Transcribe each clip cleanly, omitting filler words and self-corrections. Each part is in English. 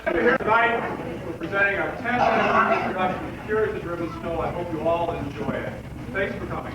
We're here tonight. We're presenting our 10th introduction to Cures the Driven Snow. I hope you all enjoy it. Thanks for coming.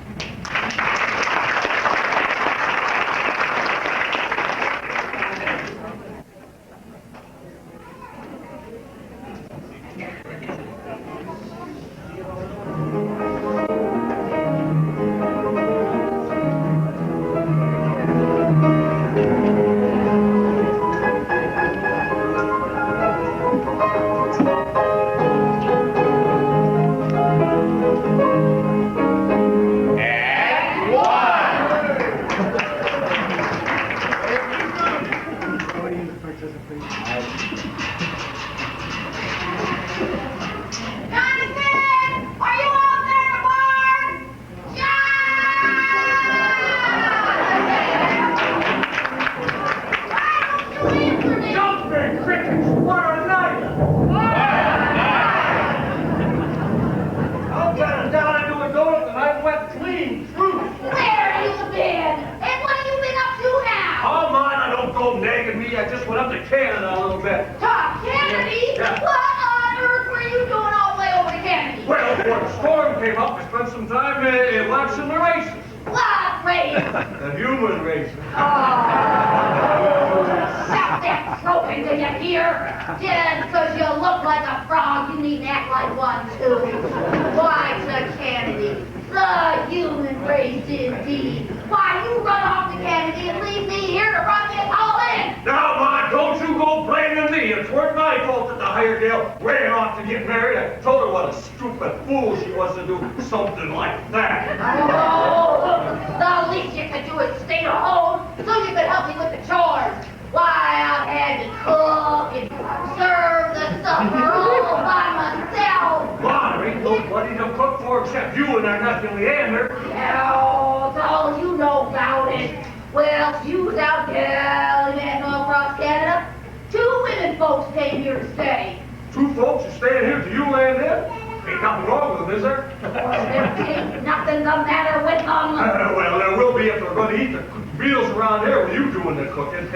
Something like that. Oh, the least you could do is stay at home so you could help me with the chores. Why, I've had to cook and serve the supper all by myself. Well, there ain't nobody to cook for except you and our nephew Leander. Oh, that's all you know about it. Well, she was out gallivanting all across Canada. 2 women folks came here to stay. 2 folks are staying here till you land in? Ain't nothing wrong with them, is there? There ain't nothing the matter with them. Well, there will be if they're going to eat the meals around here with you doing the cooking.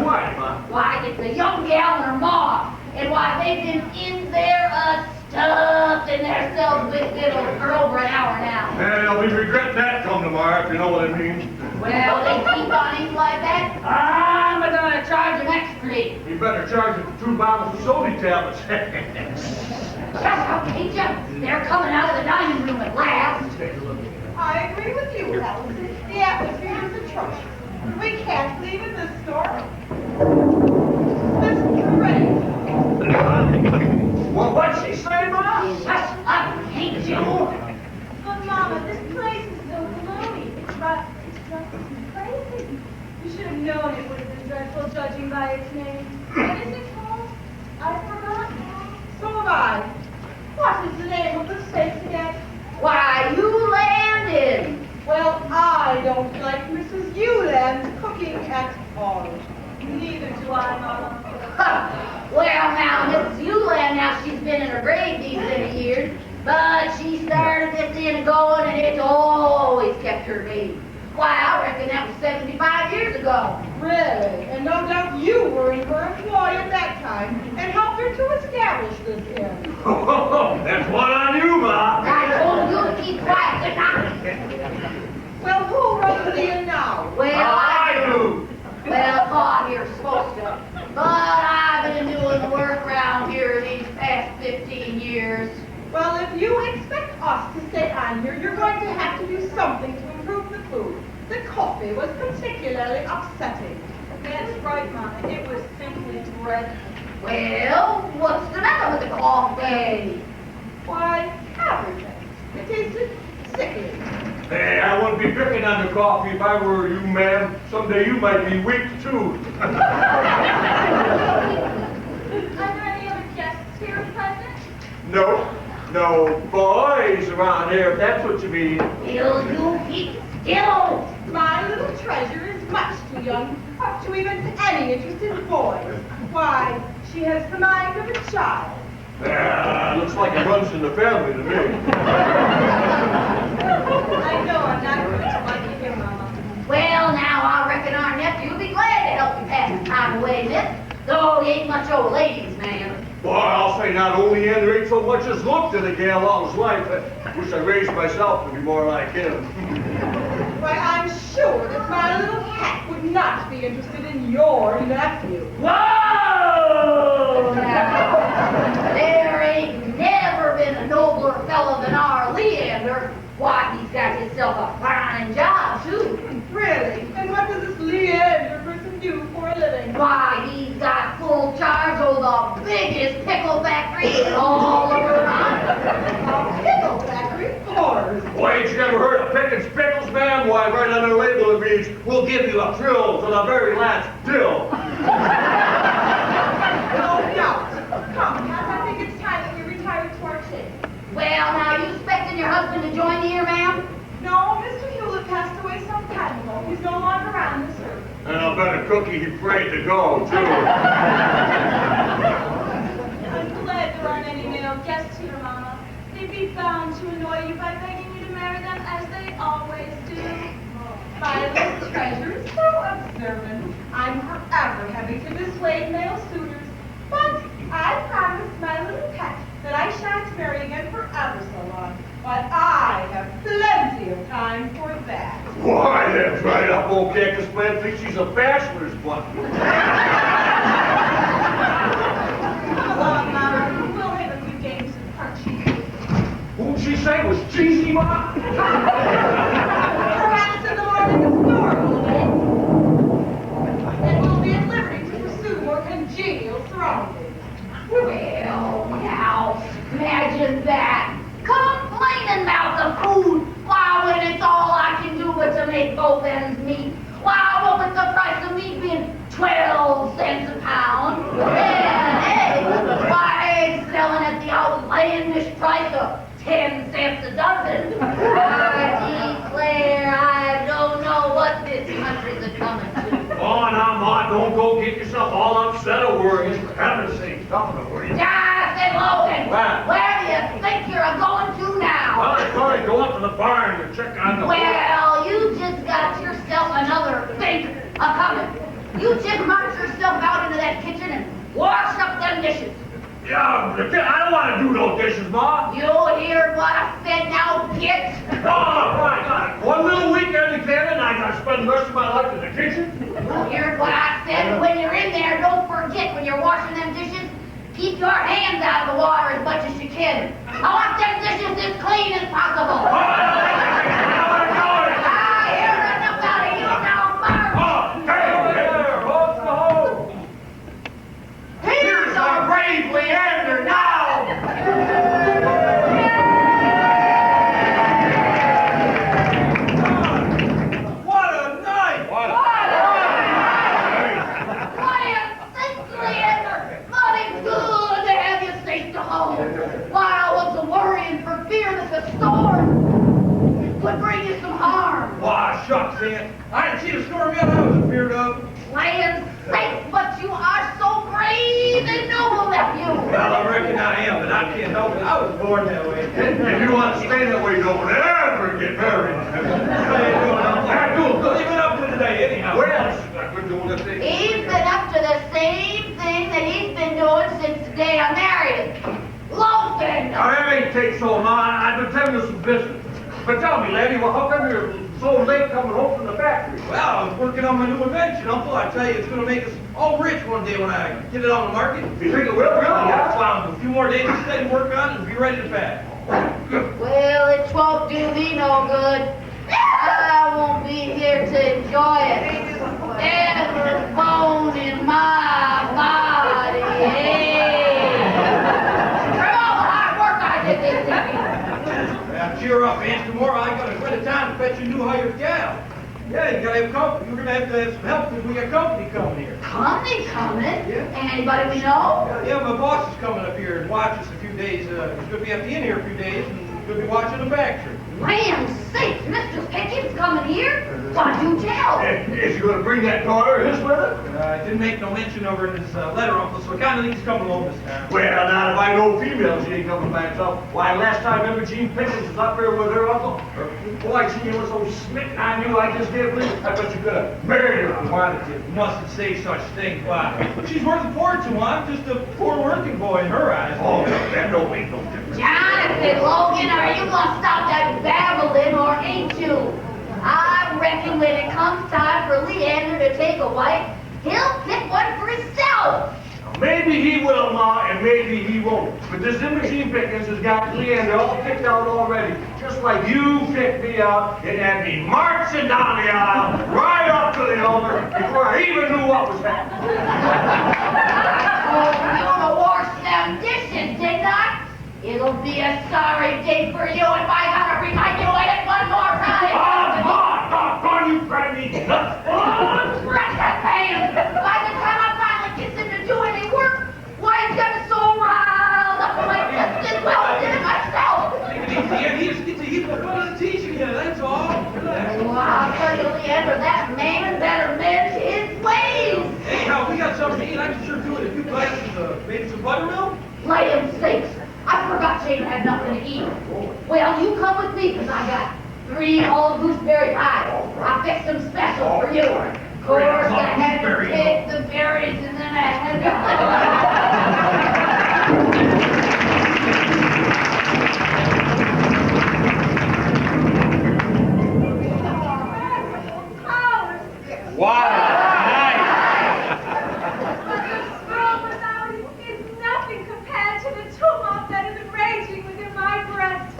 Why, Ma? Why, it's a young gal and her ma. And why, they've been in there stuffed in themselves with victuals for over an hour now. And they'll be regretting that come tomorrow, if you know what I mean. Well, they keep on eating like that. I'm gonna charge them extra. You better charge them for 2 bottles of soda tablets. Shut up, ain't ya? They're coming out of the dining room at last. Take a look. I agree with you, Allison. The atmosphere is atrocious. We can't leave in this store. Mr. Ray. Well, what'd she say, Ma? Shut up, ain't you? But, Mama, this place is so gloomy. It's just crazy. You should have known it would have been dreadful judging by its name. What is it called? I forgot. So have I. What is the name of the space again? Why, you landed. Well, I don't like Mrs. Euland's cooking at all. Neither do I, Mama. Well, now, Mrs. Euland, now she's been in her grave these many years, but she started this in going, and it's always kept her baby. Why, I reckon that was 75 years ago. Really? And no doubt you were in her employ at that time and helped her to establish this inn. That's one on you, Ma. I told you to keep quiet, didn't I? Well, who runs the inn now? Well, I do. Well, Pa here's supposed to. But I've been doing the work around here these past 15 years. Well, if you expect us to stay on here, you're going to have to do something to improve the food. The coffee was particularly upsetting. That's right, Mama. It was simply dreadful. Well, what's the matter with the coffee? Why, everything. It tasted sickly. Hey, I wouldn't be drinking on the coffee if I were you, ma'am. Someday you might be weak, too. Are there any other guests here present? No boys around here, if that's what you mean. Will you keep still? My little treasure is much too young to even any interest in boys. Why, she has the mind of a child. Looks like it runs in the family to me. I know I'm not going to like you here, Mama. Well, now, I reckon our nephew will be glad to help you pass the time away, miss. Though he ain't much old ladies, man. Boy, I'll say not only Leander ain't so much as looked at a gal all his life. I wish I raised myself to be more like him. Why, I'm sure that my little cat would not be interested in your nephew. Whoa! Now, there ain't never been a nobler fellow than our Leander. Why, he's got himself a fine job, too. Really? And what does this Leander person do for a living? Why, he's got full charge of the biggest pickle factory in all of Vermont. A pickle factory? Of course. Why, ain't you ever heard of Pickett's Pickles, man? Why, right on their label it reads, we'll give you a thrill to the very last dill. No doubt. Come, Pat, I think it's time that we retire to our chase. Well, now, you expecting your husband to join you here, ma'am? No, Mr. Hewlett passed away some time ago. He's no longer around this earth. And I'll bet a cookie he's afraid to go, too. I'm glad there aren't any male guests here, Mama. They'd be bound to annoy you by begging you to marry them as they always do. My little treasure is so observant. I'm forever having to dissuade male suitors. But I promised my little pet that I shan't marry again for ever so long. But I have plenty of time for that. Why, that's right up. Old Cactus Man thinks she's a bachelor's butt. Come along, Mama. We'll have a few games of punch. Who'd she say was cheesy, Ma? Perhaps in the morning the store will open. Then we'll be at liberty to pursue more congenial surroundings. Well, now, imagine that. Complaining about the food. Why, when it's all I can do but to make both ends meet. Why, what with the price of meat being 12 cents a pound? And eggs, why, eggs selling at the outlandish price of 10 cents a dozen. I declare I don't know what this country's a coming to. Oh, now, Ma, don't go get yourself all upset over it. For heaven's sake, stop it over you. I said, Logan, What? where do you think you're going to now? Well, I thought I'd go up to the barn to check on the... Well, you just got yourself another think a-coming. You just march yourself out into that kitchen and wash up them dishes. Yeah, I don't want to do no dishes, Ma. You hear what I said now, git? Oh, my God. One little weekend in Canada and I got to spend the rest of my life in the kitchen? You hear what I said? When you're in there, don't forget when you're washing them dishes, keep your hands out of the water as much as you can. I want them dishes as clean as possible. I hear enough out of you now, Mark. Oh, hey there, hold the hose. Here's our brave Leander now. What a night! What a Why, thanks, Leander. Mighty good to have you safe to home. Why, I was worrying for fear that the storm would bring you some harm. Why, shucks, Aunt. I didn't see the storm yet I was afeard of. Land sakes, but you are so brave and noble, nephew. Well, I reckon I am, but I can't help it. I was born that way. If you want to stay that way, don't ever get married. How you doing, Uncle? I'm doing good. What have you been up to today, anyhow? Well, I've been doing the thing. He's been up to the same thing that he's been doing since the day I married him. Loafing. Now, that ain't take so long. I've been telling you some business. But tell me, laddie, well, how come you're so late coming home from the factory? Well, I was working on my new invention, Uncle. I tell you, it's going to make us all rich one day when I get it on the market. You think it will, really? Yeah, well, a few more days to stay and work on it and be ready to pack. Well, it won't do me no good. I won't be here to enjoy it. Every bone in my body aches. From all the hard work I did this evening. Now, cheer up, Aunt. Tomorrow I got a bit of time to fetch a new hired gal. Yeah, you got to have company. We're going to have some help because we got company coming here. Company coming? Yeah. Anybody we know? Yeah, my boss is coming up here and watch us a few days. He's going to be at the inn here a few days and he's going to be watching the factory. Land's sakes, Mr. Pickens coming here? Why, do tell. Is he going to bring that daughter of his with him? I didn't make no mention over in his letter, Uncle, so I kind of think he's coming along this time. Well, now, if I know females, she ain't coming by herself. Why, last time, remember Jean Pickens was up there with her uncle? Boy, she was so smitten on you, I just can't believe it. I bet you could have married her if you wanted to. You mustn't say such things, Bob. She's worth a fortune, I'm just a poor working boy in her eyes. Oh, that don't make no difference. Jonathan Logan, are you gonna stop that babbling or ain't you? I reckon when it comes time for Leander to take a wife, he'll pick one for himself. Maybe he will, Ma, and maybe he won't. But this Imogene Pickens has got Leander all picked out already, just like you picked me out and had me marching down the aisle, right up to the altar, before I even knew what was happening. Oh, you're gonna wash them dishes, didn't I? It'll be a sorry day for you if I gotta remind you of it one more time. God, you drive me nuts. Oh, breath that pain! By the time I finally get him to do any work, why it's got so riled up in my twisted well did it myself. Take it easy, and he just gets a heap of fun of teaching you, that's all. Relax. Well, I'll tell you, Leander, that man better mend his ways. Hey, now, we got something to eat. I can sure do it. A few glasses of maybe some buttermilk? Land sakes, I forgot Jane had nothing to eat. Well, you come with me, because I got 3 whole gooseberry pies. I fixed them special for you. Of course, I had to pick the berries, and then I had Wow, nice. But this world without it is nothing compared to the tumult that is raging within my breast.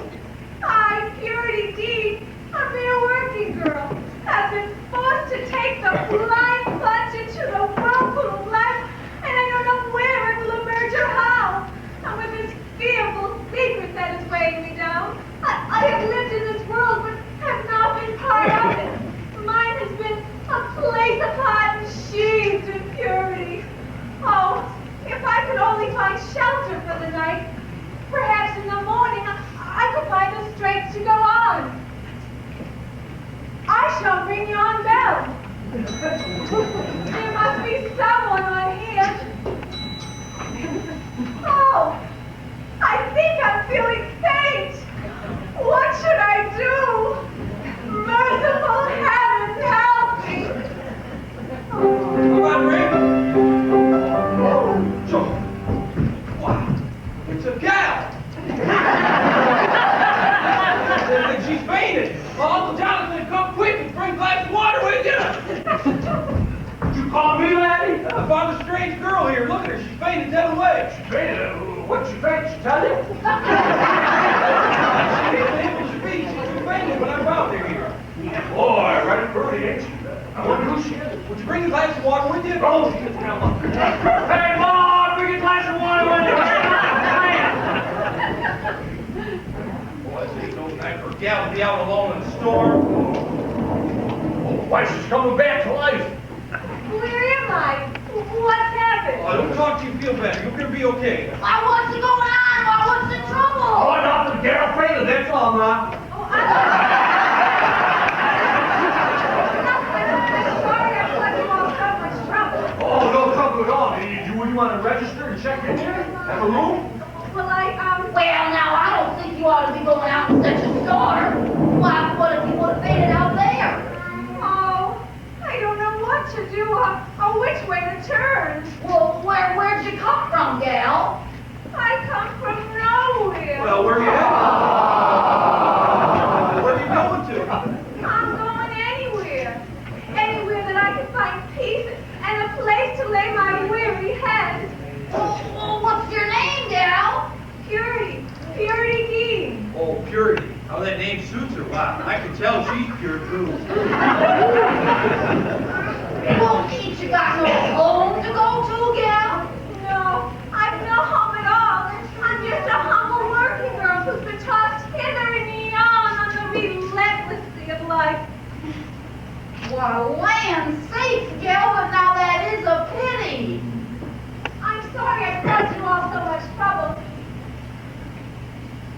I, Purity Dean, a mere working girl, have been forced to take the blind plunge into the whirlpool of life, and I don't know where it will emerge or how. And with this fearful secret that is weighing me down, I have lived in this world but have not been part of it. Mine has been a place apart and sheathed in purity. Oh, if I could only find shelter for the night, perhaps in the morning I could find the strength to go on. I shall ring yon bell. There must be someone on here. Oh, I think I'm feeling faint. What should I do? Merciful heavens, help me! Come on, Raymond. Oh, Joe. Wow, it's a gal. And she's fainted. Well, Uncle Jonathan, come quick and bring a glass of water with you. Did you call me, laddie? I found a strange girl here. Look at her. She's fainted dead away. She fainted. What'd she faint? She tell you? She fainted when I found her here. Boy, right and pretty, ain't she? I wonder who she is. Would you bring a glass of water with you? Oh, she is Grandma. Hey, Mom, bring a glass of water with you. Boy, this ain't no night for a gal to be out alone in a storm. Oh, why, she's coming back to life. Where am I? What's happened? Oh, don't talk till you feel better. You're gonna be okay. Why, what's going on? Why, what's the trouble? Oh, nothing. Carol fainted, that's all, Ma. Oh, I'm sorry I put you all so much trouble. Oh, no trouble at all. You want to register and check in here? Have a room? Well, Well, now, I don't think you ought to be going out in such a storm. Why, what if you would have fainted out there? oh, I don't know what to do or which way to turn. Well, where'd you come from, gal? I come from nowhere. Well, where are you headed? Where are you going to? I'm going anywhere. Anywhere that I can find peace and a place to lay my weary head. Well, what's your name, gal? Purity Dean. Oh, Purity. How that name suits her. Wow, I can tell she's pure too. Well, ain't you got no home to go to, gal? No, I've no home at all. I'm just a humble working girl who's been tossed hither and yon on the relentless sea of life. Well, land sakes, gal, but now that is a pity. I'm sorry I caused you all so much trouble.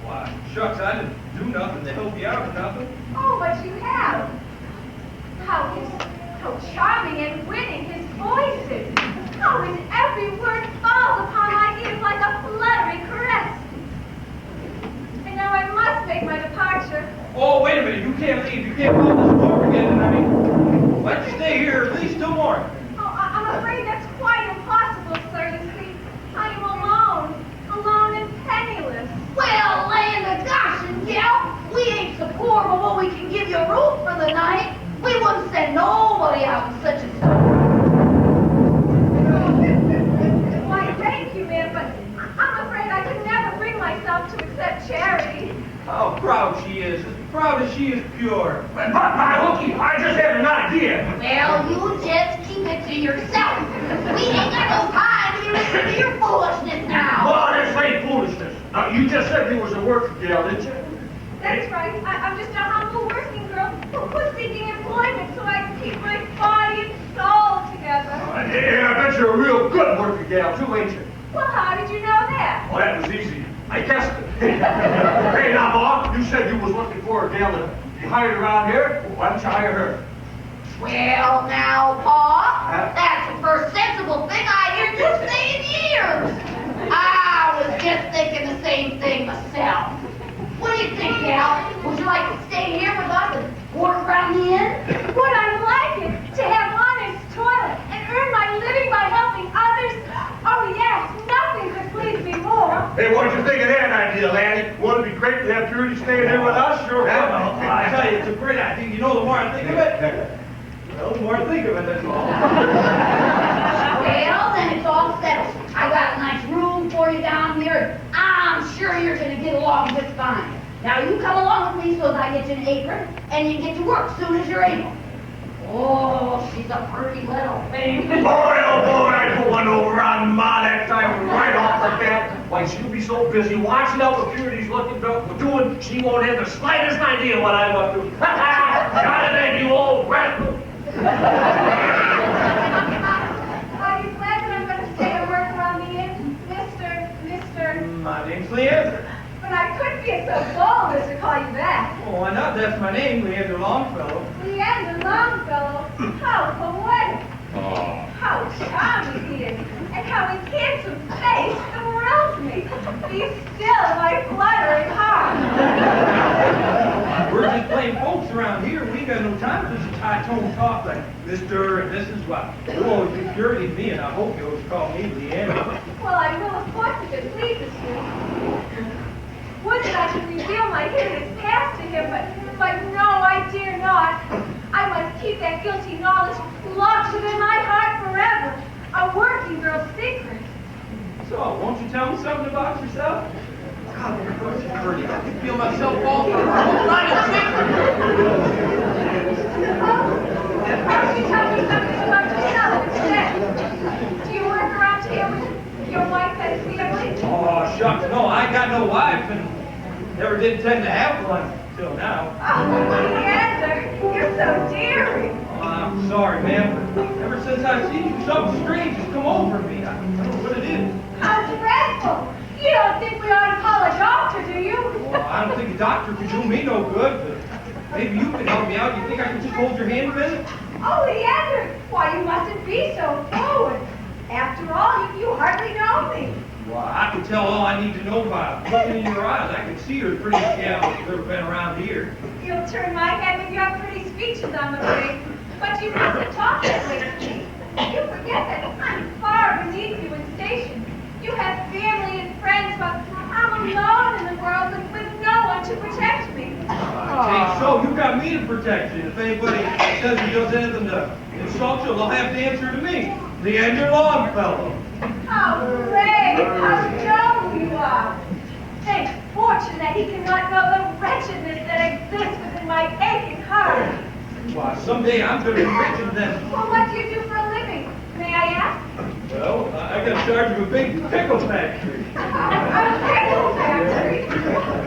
Why, shucks, I didn't do nothing to help you out or nothing. Oh, but you have. How charming and winning his voice is. can't call this door again tonight. Why don't you stay here at least till morning? Oh, I'm afraid that's quite impossible, sir. You see, I am alone and penniless. Well, land of gosh and gal, we ain't so poor, but what we can give you a roof for the night. We wouldn't send nobody out in such a storm. Why, thank you, ma'am, but I'm afraid I could never bring myself to accept charity. How proud she is, as proud as she is pure. But my hooky, I just had an idea. Well, you just keep it to yourself. We ain't got no time to be listening to your foolishness now. Well, this ain't foolishness. You just said you was a working gal, didn't you? That's right. I'm just a humble working girl who's seeking employment so I can keep my body and soul together. Yeah, I bet you're a real good working gal, too, ain't you? Well, how did you know that? Well, that was easy. I guessed it. Hey, now, Ma, you said you was looking for a gal to be hired around here. Well, why don't you hire her? Well, now, Pa, that's the first sensible thing I hear you say in years. I was just thinking the same thing myself. What do you think, gal? Would you like to stay here with us and work around the inn? Would I like it to have honest toilet and earn my living by helping others? Oh, yes, nothing could please me more. Hey, what'd you think of that idea, Lanny? Wouldn't it be great to have Purity staying here with us? Sure. Well, I tell you, it's a great idea. You know, the more I think of it, well, the more I think of it, that's all. Well, then it's all settled. I got a nice room for you down here. I'm sure you're going to get along just fine. Now, you come along with me so that I get you an apron, and you can get to work as soon as you're able. Oh, she's a pretty little thing. Boy, oh boy, I put one over on Ma that time right off the bat. Why, she'll be so busy watching out what Purity's looking doing, she won't have the slightest idea what I'm up to. Got it then, you old rascal. Are you glad that I'm going to stay and work around the inn? Mister? My name's Leander. But I couldn't be so bold as to call you that. Oh, why not? That's my name, Leander Longfellow. Leander Longfellow, how poetic. How charming he is, and how his handsome face thrills me. Be still, my fluttering heart. We're just plain folks around here. We ain't got no time for such high-toned talk like Mr. and Mrs. Well, you'll always be Purity to me, and I hope you always call me Leander. Well, I will, of course, if it pleases you. Would that I could reveal my hideous past to him, but no, I dare not. I must keep that guilty knowledge locked within my heart forever. A working girl's secret. So, won't you tell me something about yourself? God, you're such a pretty. I can feel myself fall for a whole line of secret. Why don't you tell me something about yourself instead? Do you work around here with your wife and family? Oh, shucks, no, I got no wife, and never did intend to have one till now. Oh, Leander, you're so dearing. Oh, I'm sorry, ma'am, but ever since I've seen you, something strange has come over me. I don't know what it is. How dreadful. You don't think we ought to call a doctor, do you? Well, I don't think a doctor could do me no good, but maybe you can help me out. You think I can just hold your hand a minute? Oh, Leander, why, you mustn't be so forward. After all, you hardly know me. Well, I can tell all I need to know by looking in your eyes. I can see you're the prettiest gal that's ever been around here. You'll turn my head with your pretty speeches, I'm afraid. But you mustn't talk that way to me. You forget that I'm far beneath you in station. You have family and friends, but I'm alone in the world with no one to protect me. Hey, so you got me to protect you. If anybody says he does anything to insult you, they'll have to answer to me. Leander Longfellow. How brave, how noble you are. Thank fortune that he cannot know the wretchedness that exists within my aching heart. Why, someday I'm going to be richer than... Well, what do you do for a living, may I ask? Well, I got charge of a big pickle factory. A pickle factory?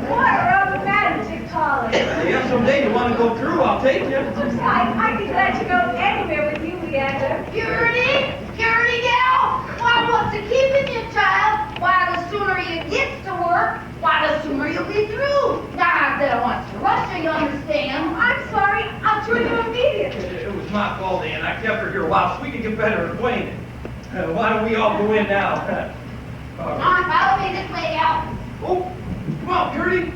What a romantic calling. Yeah, someday you want to go through, I'll take you. I'd be glad to go anywhere with you, Leander. Purity? Purity, gal? Why, what's a keeping you, child? Why, the sooner you get to work, why, the sooner you'll be through. Not that I want to rush you, you understand? I'm sorry, I'll join you immediately. It was my fault, Ann. I kept her here a while so we could get better acquainted. Why don't we all go in now? Come on, follow me this way, gal. Oh, come on, Purity.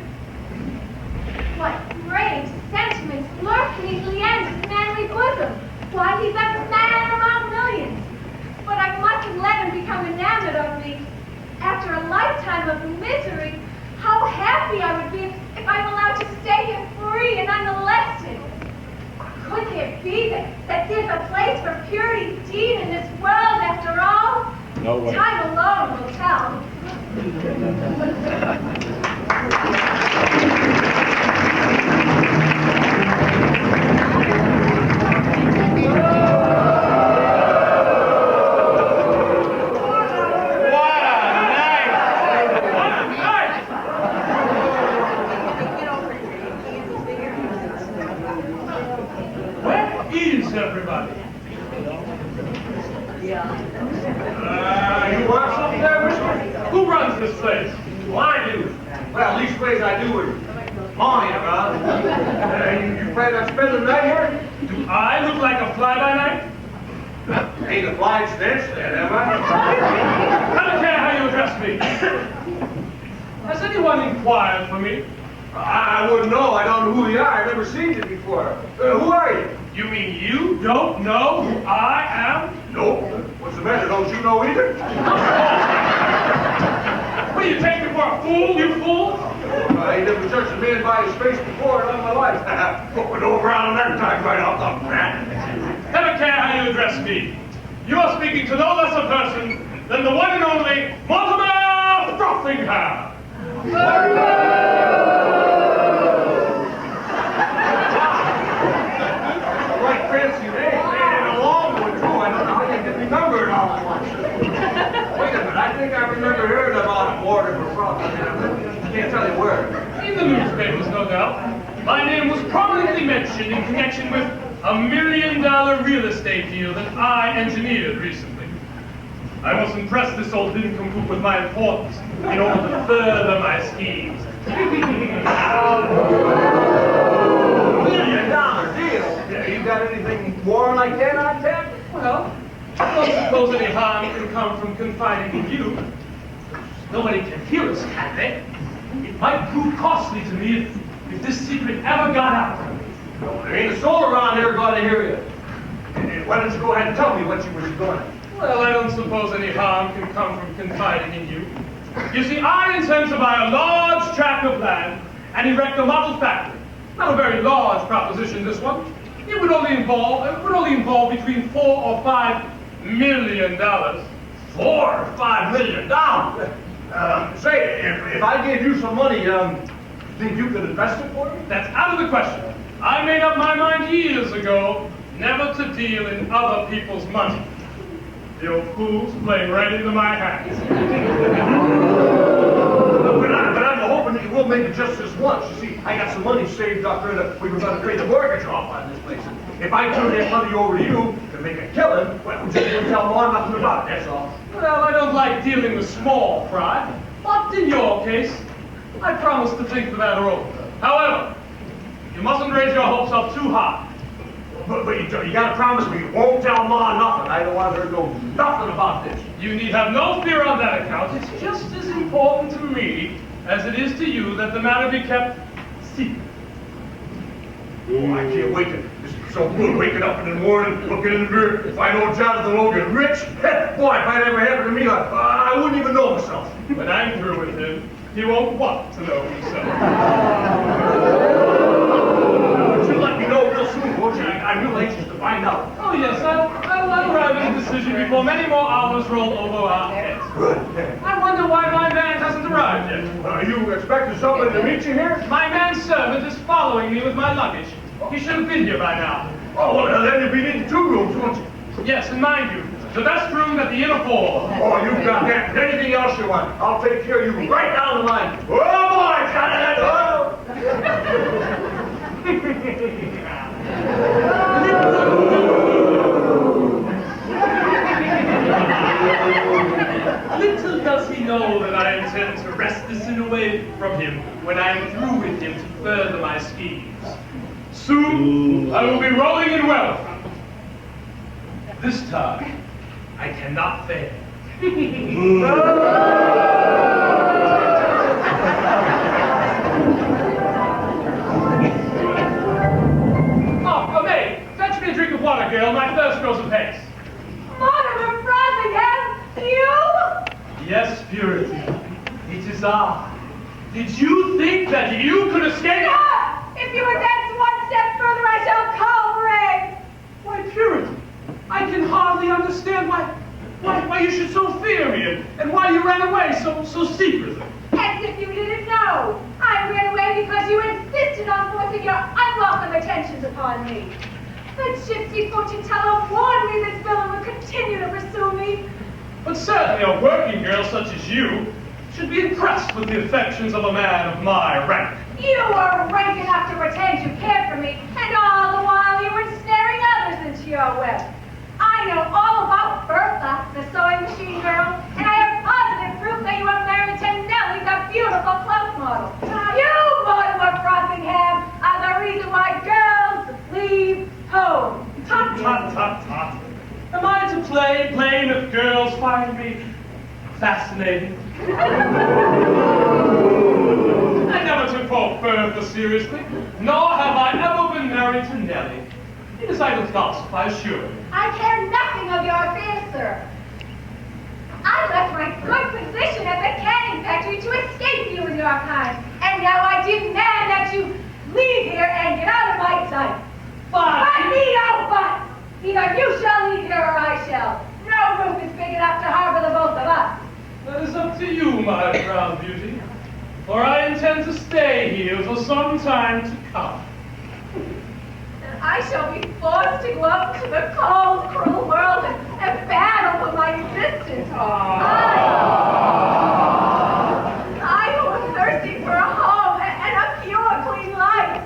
What brave sentiments lurk beneath Leander's manly bosom. Why, he's a man among millions. But I mustn't let him become enamored of me. After a lifetime of misery, how happy I would be if I'm allowed to stay here free and unmolested. Could there be that there's a place for purity's deed in this world after all? No way. Time alone will tell. Everybody. You want something there, Whisper? Who runs this place? Well, I do. Well, leastways I do with Mommy around. You plan on spending the night here? Do I look like a fly-by-night? Ain't a flying stench then, am I? I don't care how you address me. Has anyone inquired for me? I wouldn't know. I don't know who you are. I've never seen you before. Who are you? You mean you don't know who I am? Nope. What's the matter? Don't you know either? What do you take me for a fool, you fool? I ain't never judged a man by his face before in all my life. Put no around that time right off the bat. Never care how you address me. You are speaking to no less a person than the one and only Mortimer Frothingham. Right fancy name, and a long one too. I don't know how you can remember it all at once. Wait a minute, I think I remember hearing about Mortimer Frothingham. I can't tell you where. In the newspapers, no doubt. My name was prominently mentioned in connection with a $1 million real estate deal that I engineered recently. I must impress this old nincompoop with my importance in order to further my schemes. $1 million deal? Yeah, you got anything more like that on tap? Well, I don't suppose any harm can come from confiding in you. Nobody can hear us, can they? It might prove costly to me if this secret ever got out. No, there ain't a soul around here going to hear you. Why don't you go ahead and tell me what you was doing? Well, I don't suppose any harm can come from confiding in you. You see, I intend to buy a large tract of land and erect a model factory. Not a very large proposition, this one. It would only involve between $4 or $5 million. $4 or $5 million? Say, if I gave you some money, think you could invest it for me? That's out of the question. I made up my mind years ago never to deal in other people's money. The old fool's playing right into my hands. But I'm hoping that you will make it just this once. You see, I got some money saved up there that we were going to pay the mortgage off on this place. If I turn that money over to you to make a killing, well, just won't tell more nothing about it, that's all. Well, I don't like dealing with small fry, but in your case, I promise to think the matter over. However, you mustn't raise your hopes up too high. But you got to promise me you won't tell Ma nothing. I don't want her to know nothing about this. You need have no fear on that account. It's just as important to me as it is to you that the matter be kept secret. Oh, I can't wait to. This is so good. Waking up in the morning, looking in the mirror, find old Jonathan Logan rich. Boy, if that ever happened to me, I wouldn't even know myself. When I'm through with him, he won't want to know himself. But you'll let me know real soon, won't you? I'm real anxious to find out. Oh, yes, I'll arrive at a decision before many more hours roll over our heads. Good. I wonder why my man hasn't arrived yet. Are you expecting somebody to meet you here? My manservant is following me with my luggage. He should have been here by now. Oh, well, then you'll be needing 2 rooms, won't you? Yes, and mind you, the best room at the Inn of Four. Oh, you've got that. Anything else you want, I'll take care of you right down the line. Oh, boy, Jonathan! Little does he know that I intend to wrest this sin away from him when I am through with him to further my schemes. Soon, I will be rolling in wealth. This time, I cannot fail. Yes, Purity. It is I. Did you think that you could escape? No! If you advance one step further, I shall call for aid! Why, Purity, I can hardly understand why you should so fear me and why you ran away so secretly. As if you didn't know. I ran away because you insisted on forcing your unwelcome attentions upon me. The gypsy fortune teller warned me this villain would continue to pursue me. But certainly a working girl such as you should be impressed with the affections of a man of my rank. You were rank enough to pretend you cared for me, and all the while you were snaring others into your web. I know all about Bertha, the sewing machine girl, and I have positive proof that you are married to Nellie, the beautiful cloak model. You, Mortimer Frothingham, are the reason why girls leave home. Tut, tut, tut, tut. Am I to play blame if girls find me fascinating? I never took poor Bertha seriously, nor have I ever been married to Nellie. It is idle gossip, I assure you. I care nothing of your affairs, sir. I left my good position at the canning factory to escape you and your kind, and now I demand that you leave here and get out of my sight. But me, no but! Either you shall leave here or I shall. No roof is big enough to harbor the both of us. That is up to you, my brown beauty, for I intend to stay here for some time to come. I shall be forced to go out to the cold, cruel world and battle for my existence. I who am thirsting for a home and a pure, clean life.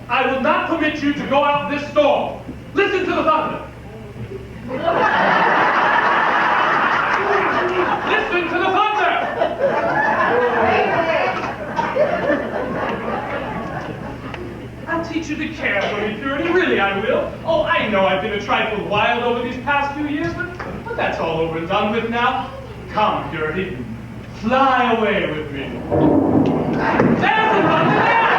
I will not permit you to go out this door. Listen to the thunder. Listen to the thunder. I'll teach you to care for me, Purity. Really, I will. Oh, I know I've been a trifle wild over these past few years, but that's all over and done with now. Come, Purity. Fly away with me. There's the thunder there!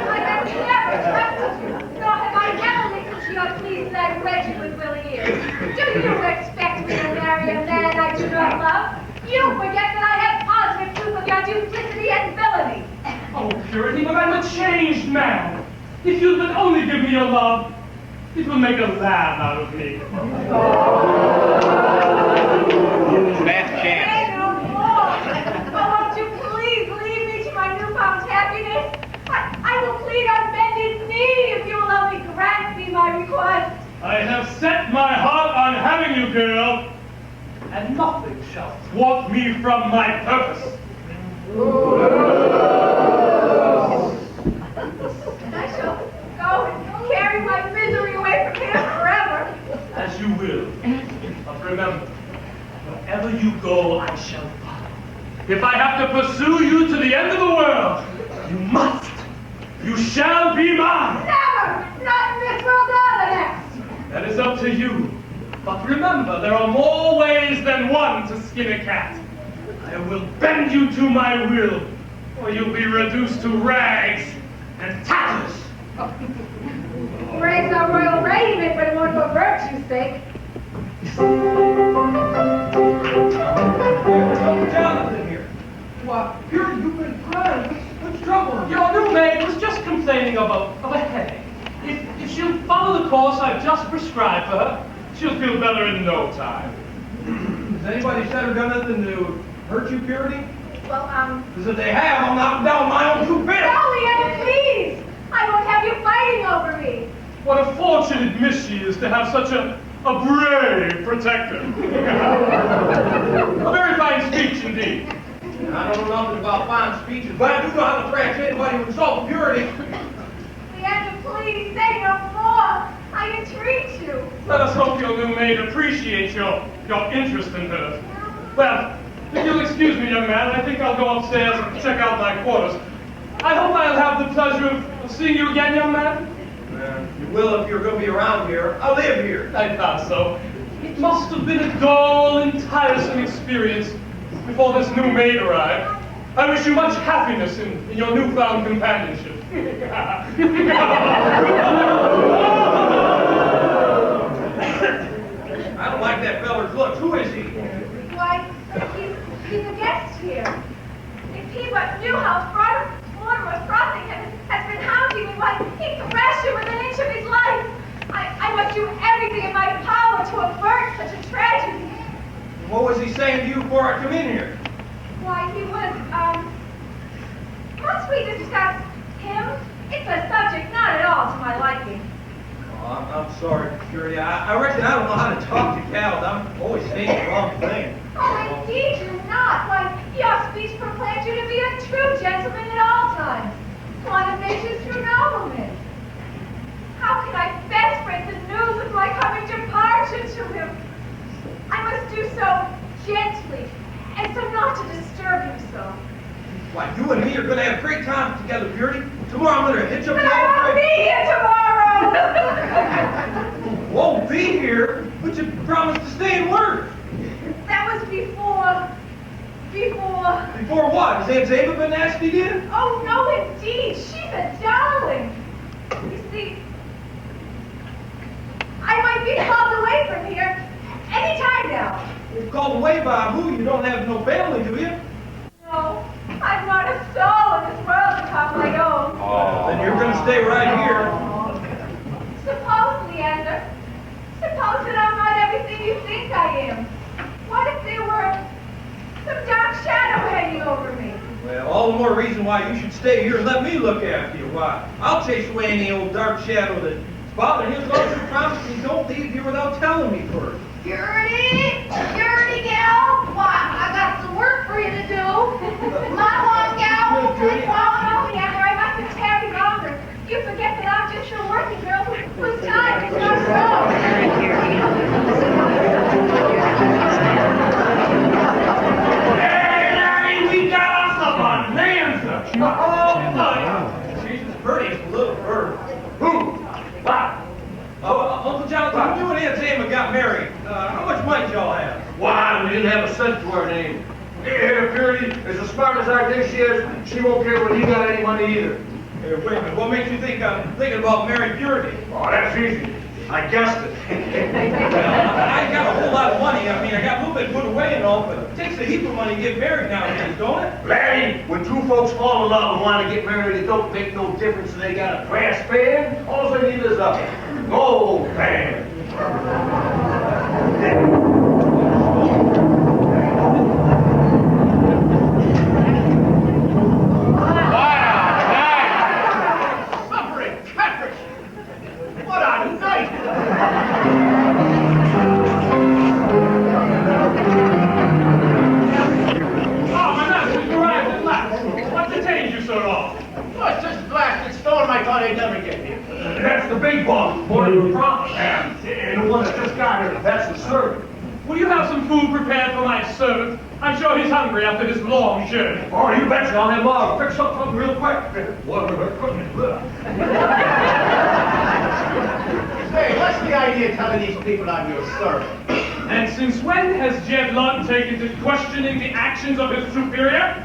I have never trusted you, nor have I ever listened to your pleas that I read you with willing ears. Do you expect me to marry a man I do not love? You forget that I have positive proof of your duplicity and villainy. Oh, Purity, but I'm a changed man. If you would only give me your love, it will make a lamb out of me. Best chance. Say no more. But won't you please leave me to my newfound happiness? I will plead on bended knee if you will only grant me my request. I have set my heart on having you, girl, and nothing shall thwart me from my purpose. And I shall go and carry my misery away from here forever. As you will. But remember, wherever you go, I shall follow. If I have to pursue you to the end of the world, you must. You shall be mine. Never! Not in this world or the next. That is up to you. But remember, there are more ways than one to skin a cat. I will bend you to my will, or you'll be reduced to rags and tatters. Rags are royal raiment, but it won't for virtue's sake. Jonathan here. Why, Purity, you've been crying. What's trouble? Your new maid was just complaining of a headache. If she'll follow the course I've just prescribed for her, she'll feel better in no time. Has anybody said or done nothing to hurt you, Purity? Well, Because if they have, I'll knock them down my own 2 bits. no, Leanne, please! I won't have you fighting over me. What a fortunate miss she is to have such a brave protector. A very fine speech indeed. I don't know nothing about fine speeches, but I do know how to thrash anybody who insults Purity. Leanne, please say no more. I entreat you. Let us hope your new maid appreciates your interest in her. Well, if you'll excuse me, young man, I think I'll go upstairs and check out my quarters. I hope I'll have the pleasure of seeing you again, young man. You will if you're going to be around here. I live here. I thought so. It must have been a dull and tiresome experience before this new maid arrived. I wish you much happiness in your newfound companionship. I don't looks. Who is he? Why, he's a guest here. If he but knew how Mortimer Frothingham has been hounding me, why, he'd thrash him within an inch of his life. I must do everything in my power to avert such a tragedy. What was he saying to you before I come in here? Why, he was, must we discuss him? It's a subject not at all to my liking. Oh, I'm sorry, Purity. I reckon I don't know how to talk to cows. I'm always saying the wrong thing. Oh, indeed you're not. Why, your speech proclaims you to be a true gentleman at all times. One of nature's true noblemen. How can I best break the news of my coming departure to him? I must do so gently, and so not to disturb him so. Why, you and me are going to have great time together, Purity. Tomorrow I'm going to hitch up But I won't be here tomorrow! Won't be here, but you promised to stay and work. That was before... Before what? Has Aunt Zeba been nasty to you? Oh, no, indeed. She's a darling. You see, I might be called away from here any time now. You're called away by who? You don't have no family, do you? No, I'm not a soul in this world to call my own. Then you're going to stay right here. Suppose, Leander, suppose that I'm not everything you think I am. What if there were some dark shadow hanging over me? Well, all the more reason why you should stay here and let me look after you. Why, I'll chase away any old dark shadow that's bothering you as long as you promise me don't leave here without telling me first. Security, gal. Why, I got some work for you to do. My one gal will take Oh, no, Leander, I mustn't tarry longer. You forget that I'm just a working girl whose time is not wrong. Hey, Larry, we got us a bonanza. Oh, She's as pretty as a little bird. who? What? Uncle Jonathan, when you and Aunt Zema got married, how much money did y'all have? Why, we didn't have a cent to our name. Here, Purity, as smart as I think she is, she won't care when he got any money either. Hey, wait a minute, what makes you think I'm thinking about marrying Purity? Oh, that's easy. I guessed it. I got a whole lot of money. I mean, I got a little bit put away and all, but it takes a heap of money to get married nowadays, don't it? Larry, when two folks fall in love and want to get married, it don't make no difference if they got a brass band. All they need is a gold band. Suffering, Patrick! What a night! Oh, Manasseh, you arrived at last. What detained you so long? What's this blasted storm? I thought I'd never get here. That's the big boss, Mortimer Frothingham. And the one that just got here, that's the servant. Will you have some food prepared for my servant? I'm sure he's hungry after this long journey. Oh, you betcha, I'll have Laura fix something real quick. What with her cooking? Hey, what's the idea of telling these people I'm your servant? And since when has Jed Lunt taken to questioning the actions of his superior?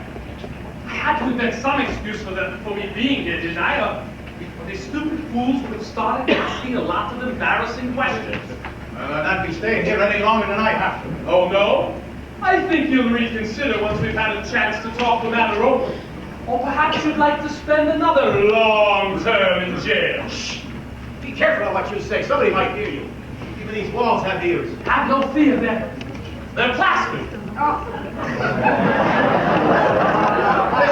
I had to invent some excuse for me being here, didn't I? Or these stupid fools would have started asking a lot of embarrassing questions. I'll not be staying here any longer than I have to. Oh, no? I think you'll reconsider once we've had a chance to talk the matter over. Or perhaps you'd like to spend another long term in jail. Shh! Be careful of what you say. Somebody might hear you. Even these walls have ears. Have no fear, they're plastered. Listen,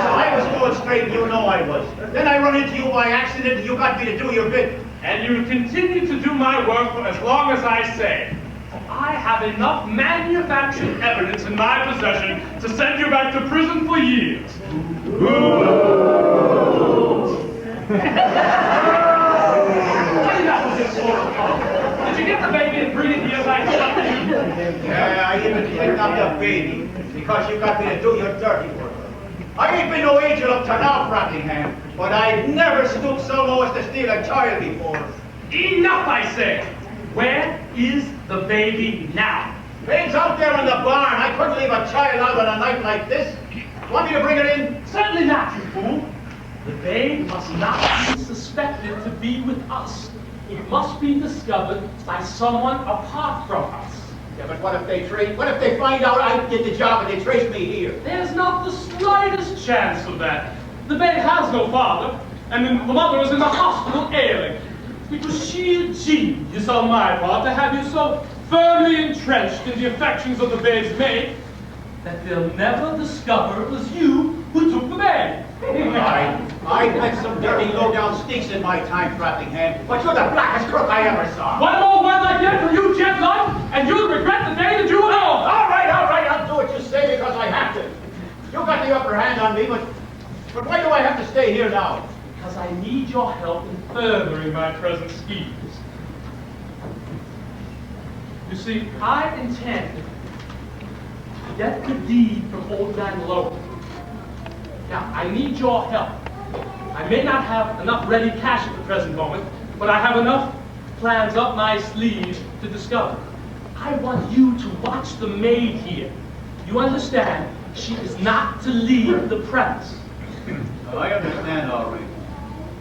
I was going straight, and you know I was. Then I run into you by accident, and you got me to do your bit. And you'll continue to do my work for as long as I say. I have enough manufactured evidence in my possession to send you back to prison for years. Did you get the baby and bring it here like something? Yeah, I even picked up the baby, because you got me to do your dirty work. I ain't been no angel up to now, Frothingham, but I've never stooped so low as to steal a child before. Enough, I say! Where is the baby now? Babe's out there in the barn. I couldn't leave a child out on a night like this. Want me to bring it in? Certainly not, you fool. The babe must not be suspected to be with us. It must be discovered by someone apart from us. Yeah, but what if they find out I did the job and they trace me here? There's not the slightest chance of that. The babe has no father, and the mother is in the hospital ailing. It was sheer genius on my part to have you so firmly entrenched in the affections of the babe's maid that they'll never discover it was you who took the babe. I've met some dirty low-down stinks in my time, Frothingham, but you're the blackest crook I ever saw. One more word I get from you, gentlemen, and you'll regret the day that you were home. All right, I'll do what you say because I have to. You got the upper hand on me, but why do I have to stay here now? Because I need your help in furthering my present schemes. You see, I intend to get the deed from Old Man Lowe. Now, I need your help. I may not have enough ready cash at the present moment, but I have enough plans up my sleeves to discover. I want you to watch the maid here. You understand? She is not to leave the premise. I understand all right.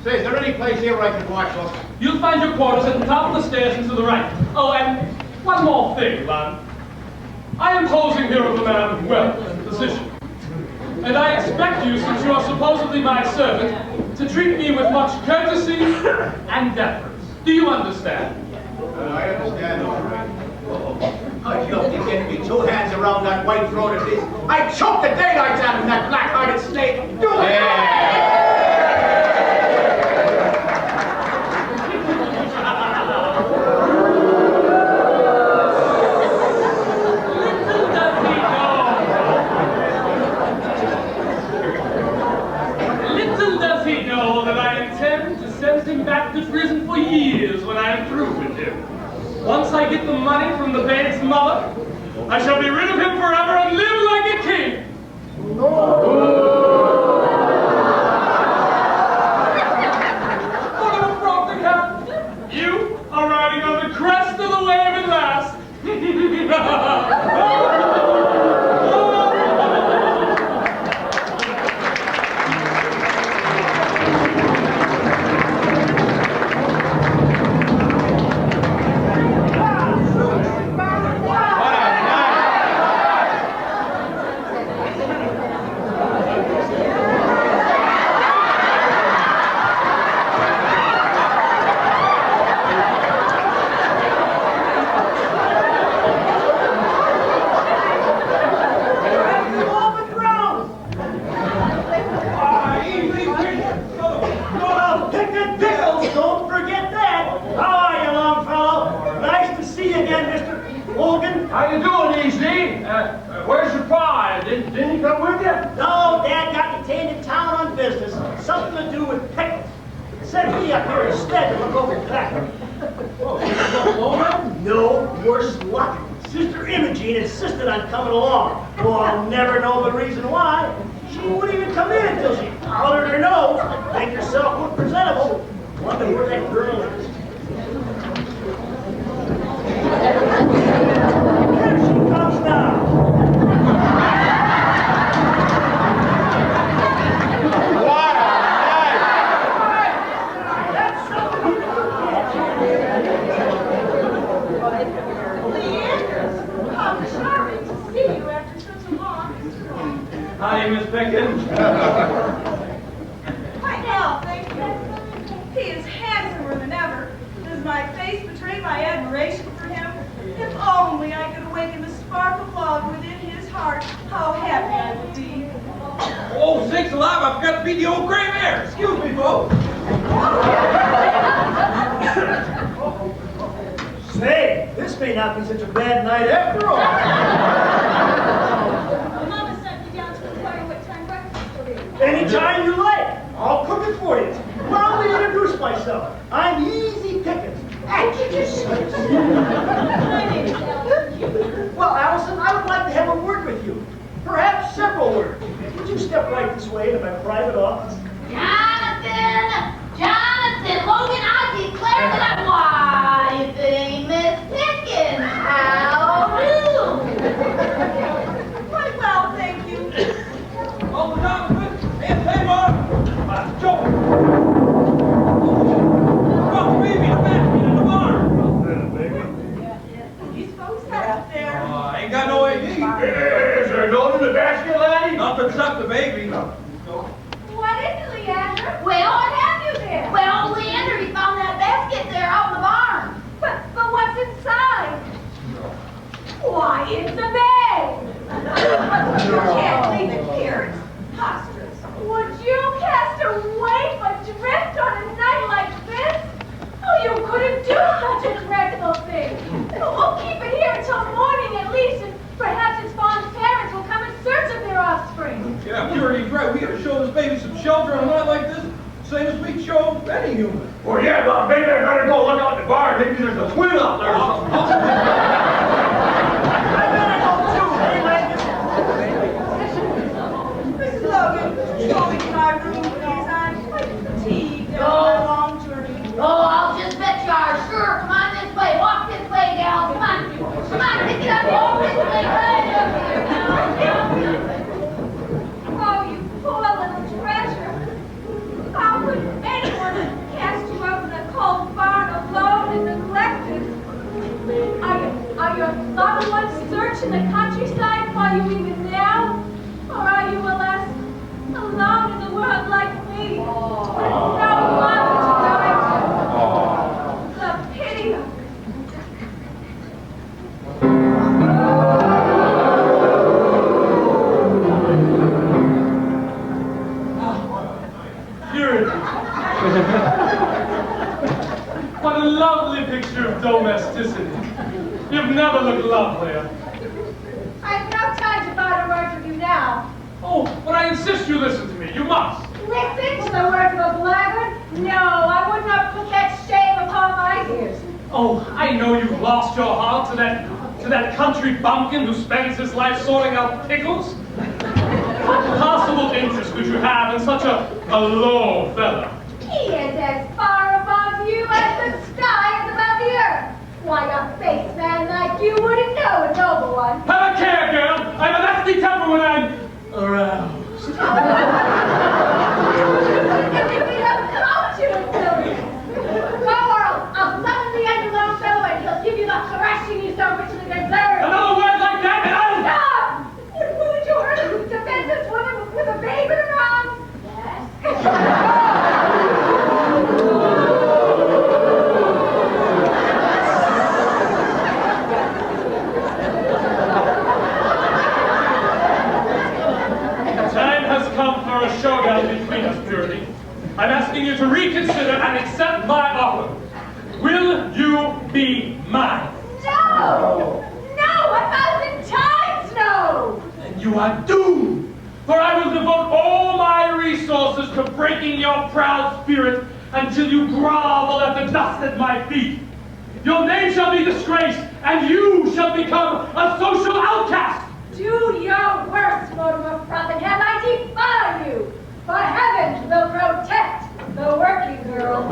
Say, is there any place here where I can watch us? You'll find your quarters at the top of the stairs and to the right. Oh, and one more thing, Lon. I am posing here as a man of wealth and position. And I expect you, since you are supposedly my servant, to treat me with much courtesy and deference. Do you understand? I understand all right. I don't think getting me two hands around that white throat of his. I choke the daylights out of that black-hearted snake. Do it! Back to prison for years when I am through with him. Once I get the money from the babe's mother, I shall be rid of him forever and live like a king. What of a Frothingham? You are riding on the crest of the wave at last. How you doing, E.C.? Where's your pa? Didn't he come with you? No, Dad got detained in town on business. Something to do with pickles. Sent me up here instead to look over that. No, worse luck. Sister Imogene insisted on coming along. Well, I'll never know the reason why. She wouldn't even come in until she powdered her nose. Make herself look presentable. Wonder where that girl is. Here she comes now. What a night! That's something. Leander, how charming to see you after such a long. Hi, Miss Pickens. Hi, now, thank you. He is handsomer than ever. Does my face betray my admiration for him? If only I could awaken the spark of love within his heart, how happy I would be. Oh, sakes alive, I forgot to feed the old gray mare. Excuse me, folks. Say, this may not be such a bad night after all. Mama sent me down to inquire what time breakfast will be. Anytime you like. I'll cook it for you. Well, let me introduce myself. I'm Easy Pickens. My name is Ellen. Well, Allison, I would like to have a word with you. Perhaps several words. Would you step right this way to my private office? Jonathan! Jonathan! Logan, I declare that I'm why, if it ain't Miss Pickens, how rude! Quite well, thank you. Oh, Jonathan, Aunt Tamar, Joe. Well, baby, the back in the barn. These folks Up there. I ain't got no ID. Is there a note in the basket, laddie? Nothing except the baby. What is it, Leander? Well, What have you there? well, Leander, he found that basket there out in the barn. But what's inside? Why, it's a bag! You can't leave it here. It's preposterous. Would you cast a waif adrift on a night like this? Oh, you couldn't do such a dreadful thing. We'll keep it here until morning at least, and perhaps its fond parents will come in search of their offspring. Yeah, Purity's right. We gotta show this baby some shelter on a night like this, same as we show any human. Well, yeah, but maybe I better go look out the barn. Maybe there's a twin out there or something. I better go too, hey, Mrs. Logan, show me to my room, please. I'm quite fatigued after my long journey. Oh, I'll just bet you are. Sure, come on this way. Walk this way, gal. Come on. Come on, pick it up. Walk this way. Right up here now. Oh, you poor little treasure. How could anyone cast you out in a cold barn alone and neglected? Are your loved ones searching the countryside for you even now? Or are you, alas, alone in the world like me? With no mother to direct you? The pity of it. Purity. What a lovely picture of domesticity. You've never looked lovelier. I've no time to bother words with you now. Oh, but I insist you listen to me. You must. Listen to the words of a blackguard? No, I would not put that shame upon my ears. Oh, I know you've lost your heart to that country bumpkin who spends his life sorting out pickles. What possible interest could you have in such a low fellow? He is as far above you as the sky is above the earth. Why, a face man like you wouldn't know a noble one. Have a care, girl. I have a nasty temper when I'm aroused. I'll summon the underground fellow and he'll give you the thrashing you so richly deserve. Another word like that and I'll... Stop! Would you hurt a defenseless woman with a baby in her arms? Yes. Time has come for a showdown between us, Purity. I'm asking you to reconsider and accept my offer. Will you be mine? No! No! 1,000 times no! And you are doomed, for I will devote all my resources to breaking your proud spirit until you grovel at the dust at my feet. Your name shall be disgraced, and you shall become a social outcast. Do your worst, Mortimer Frothingham. I defy you. For heaven will protect the working girl.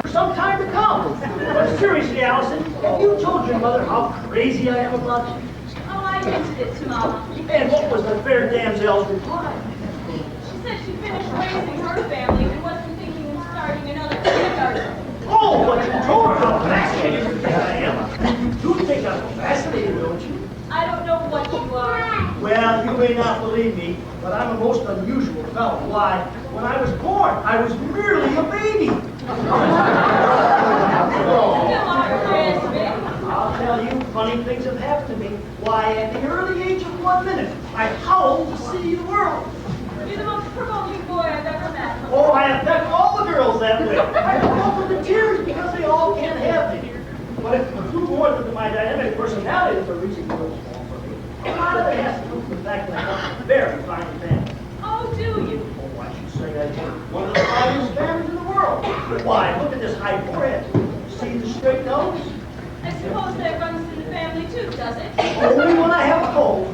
For some time to come. But seriously, Allison, have you told your mother how crazy I am about you? Oh, I hinted it to Mama. And what was the fair damsel's reply? She said she finished raising her family and wasn't thinking of starting another kindergarten. Oh, but you told her how fascinating you think I am. You think I'm fascinating, don't you? I don't know what you are. Well, you may not believe me, but I'm a most unusual fellow. Why, when I was born, I was merely a baby. Still are Christmas. I'll tell you, funny things have happened to me. Why, at the early age of 1 minute, I howled to see the world. You're the most provoking boy I've ever met. Oh, I affect all the girls that way. I come up with the tears because they all can't have me. But if you do more than my dynamic personality is the reason girls fall for me, a lot of it has to do with the fact that I have a very fine family. Oh, do you? Oh, I should say I do. One of the finest families in the world. Why, look at this high forehead. See the straight nose? I suppose that runs in the family too, does it? Only when I have a cold.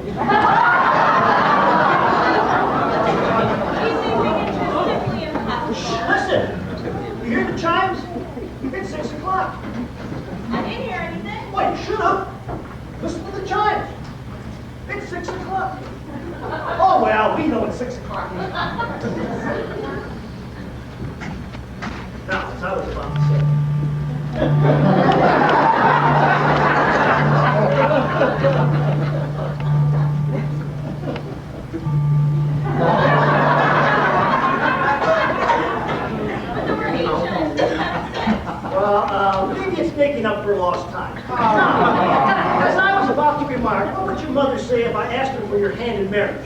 we know it's 6 o'clock. Now, as I was about to say. Well, maybe it's making up for lost time. As I was about to remark, what would your mother say if I asked her for your hand in marriage?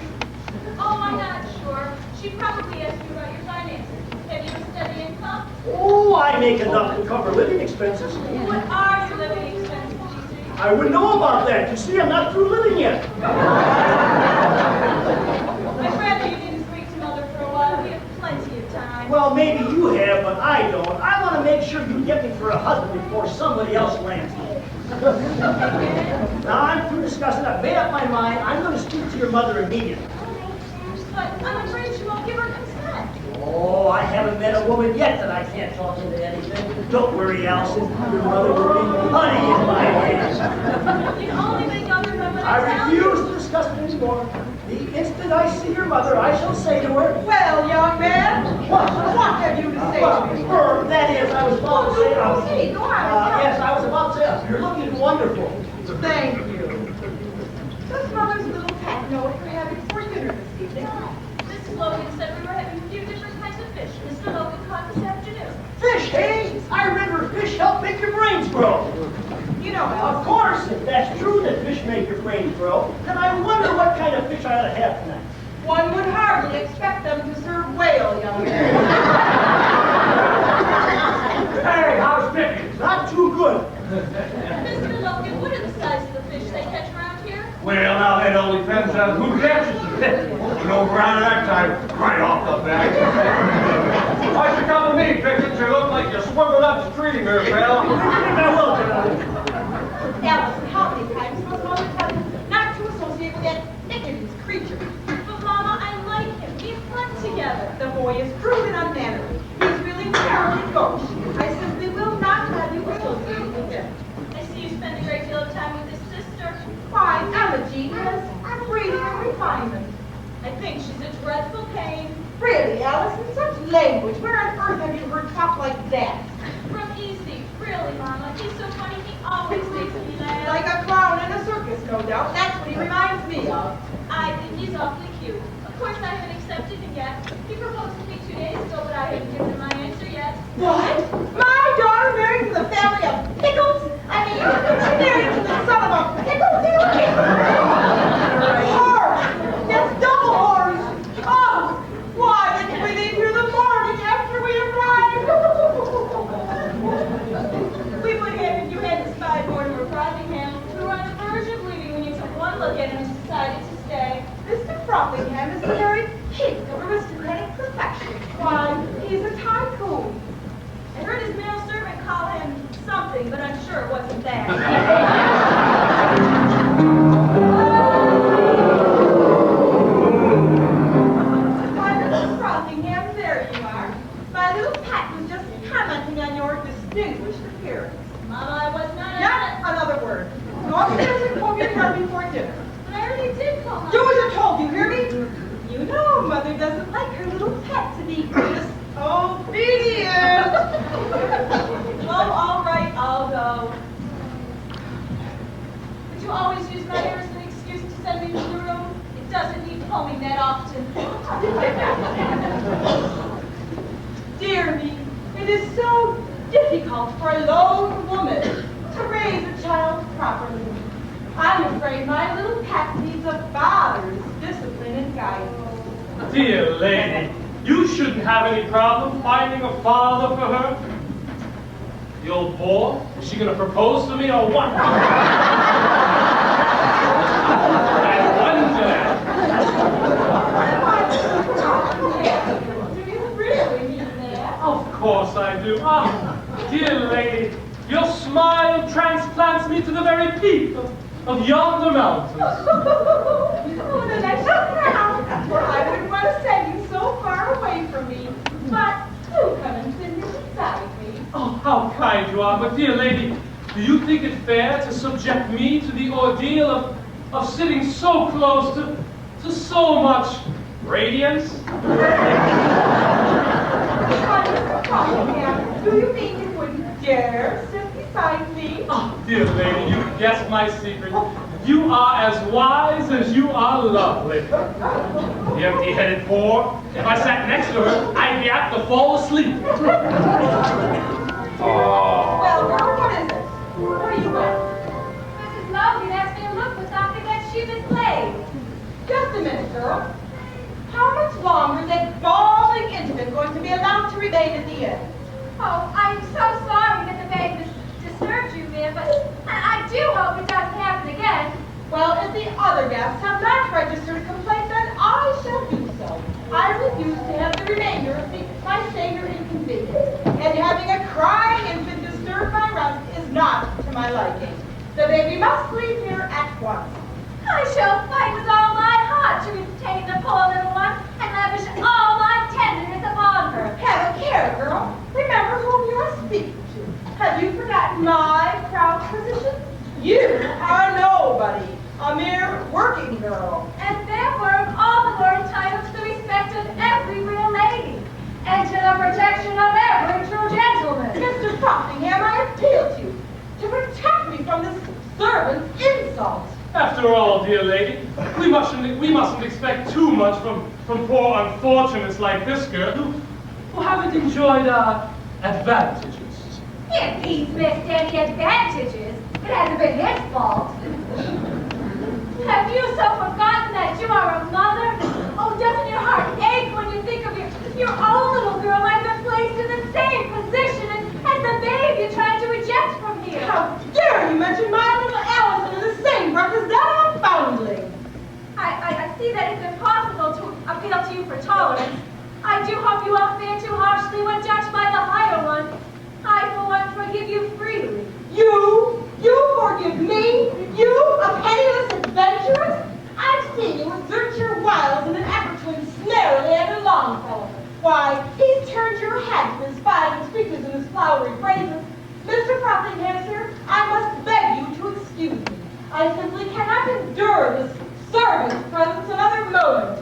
Oh, I'm not sure. She'd probably ask you about your finances. Have you a steady income? Oh, I make enough to cover living expenses. What are your living expenses, GC? I wouldn't know about that. You see, I'm not through living yet. I'd rather you didn't speak to Mother for a while. We have plenty of time. Well, maybe you have, but I don't. I want to make sure you get me for a husband before somebody else lands me. Now I'm through discussing. I've made up my mind. I'm going to speak to your mother immediately. But I'm afraid she won't give her consent. Oh, I haven't met a woman yet that I can't talk into anything. Don't worry, Allison. Your mother will be honey in my hands. You can only make up your mind when I I tell refuse you. to discuss it anymore. The instant I see your mother, I shall say to her, Well, young man, what? what have you to say Well, to me? that is, I was about to say, Proceed, go on. yes, I was about to say, you're looking wonderful. Thank you. Does Mother's little pet know what you're having for dinner this evening? Mrs. Logan said we were having a few different kinds of fish. Mr. Logan caught this afternoon. Fish, hey? I remember fish help make your brains grow. You know, Of Alice, course, if that's true that fish make your brains grow, then I wonder what kind of fish I ought to have tonight. one would hardly expect them to serve whale, young man. Hey, how's Pippy? Not too good. Mr. Logan, what are the size of the fish they catch around here? Well, now that only depends on who catches it. You know, around that time, right off the back. Why'd you come to me, Pickens? You look like you're swimming upstream here, pal. I will, General. Alice, how many times must Mother tell you not to associate with that Pickens creature? But Mama, I like him. We've fun together. The boy is crude and unmannerly. He's really terribly gauche. I simply will not have you associate with him. I see you spend a great deal of time with his sister. Why, Emma Jean has breeding and refinement. I think she's a dreadful pain. Really, Alice, in such language, where on earth have you heard talk like that? From Easy. Really, Mama. He's so funny. He always makes me laugh. Like a clown in a circus, no doubt. That's what he reminds me of. I think he's awfully cute. Of course, I haven't accepted him yet. He proposed to me 2 days ago, but I haven't given him my answer yet. What? My daughter married to the family of Pickles? I mean, she married to the son of a pickle family? Horror! Yes, double horrors! Oh, why didn't we leave here the morning after we arrived? We would have if you hadn't spied Mortimer Frothingham. We were on the verge of leaving when you took one look at him and decided to stay. Mr. Frothingham is the very king of aristocratic perfection. Why, he's a tycoon. I heard his male servant call him something, but I'm sure it wasn't that. Why, Mrs. Frothingham, there you are. My little pet was just commenting on your distinguished appearance. Mama, I was not Not another word. Go upstairs and comb your hair before dinner. But I already did call Mama. Do as you're told, you hear me? You know Mother doesn't like her little pet to be disobedient. Oh, all right, I'll go. But you always use my hair as an excuse to send me to the room. It doesn't need combing that often. Dear me, it is so difficult for a lone woman to raise a child properly. I'm afraid my little pet needs a father's discipline and guidance. Dear lady, you shouldn't have any problem finding a father for her. The old bore? Is she going to propose to me or what? I wonder. Do you really mean that? Of course I do. Ah, dear lady, your smile transplants me to the very peak of yonder mountains. Oh, then I shall now, for I wouldn't want to send you so far away from me. But do come and sit beside me. Oh, how kind you are. But dear lady, do you think it fair to subject me to the ordeal of sitting so close to so much Radiance? Do you mean you wouldn't dare sit beside me? Oh, dear lady, you guessed my secret. You are as wise as you are lovely. The empty-headed poor. If I sat next to her, I'd be apt to fall asleep. Well, girl, what is it? What do you want? Mrs. Logan asked me to look for something that she mislaid. Just a minute, girl. How much longer is that bawling infant going to be allowed to remain at the inn? Oh, I'm so sorry that the babe disturbed you, ma'am, but I do hope it doesn't happen again. Well, if the other guests have not registered a complaint, then I shall do so. I refuse to have the remainder of my stay here inconvenienced. And having a crying infant disturb my rest is not to my liking. The baby must leave here at once. I shall fight with all my heart to retain the poor little one and lavish all my tenderness upon her. Have a care, girl. Remember whom you are speaking to. Have you forgotten my proud position? You are nobody, a mere working girl. And therefore all the more entitled to the respect of every real lady, and to the protection of every true gentleman. Mr. Frothingham, I appeal to you to protect me from this servant's insult. After all, dear lady, we mustn't expect too much from poor unfortunates like this girl who haven't enjoyed our advantages. If he's missed any advantages, it hasn't been his fault. Have you so forgotten that you are a mother? Oh, doesn't your heart ache when you think of your own little girl might have been placed in the same position as the babe you're trying to reject from here? How dare you mention my little Allison in the same breath as that foundling? I see that it's impossible to appeal to you for tolerance. I do hope you won't fare too harshly when judged by the higher one. I, for one, forgive you freely. You forgive me? You, a penniless adventuress? I've seen you exert your wiles in an effort to ensnare Leander Longfellow. Why, he's turned your head with his fine speeches and his flowery phrases. Mr. Frothingham, sir, I must beg you to excuse me. I simply cannot endure this servant's presence another moment.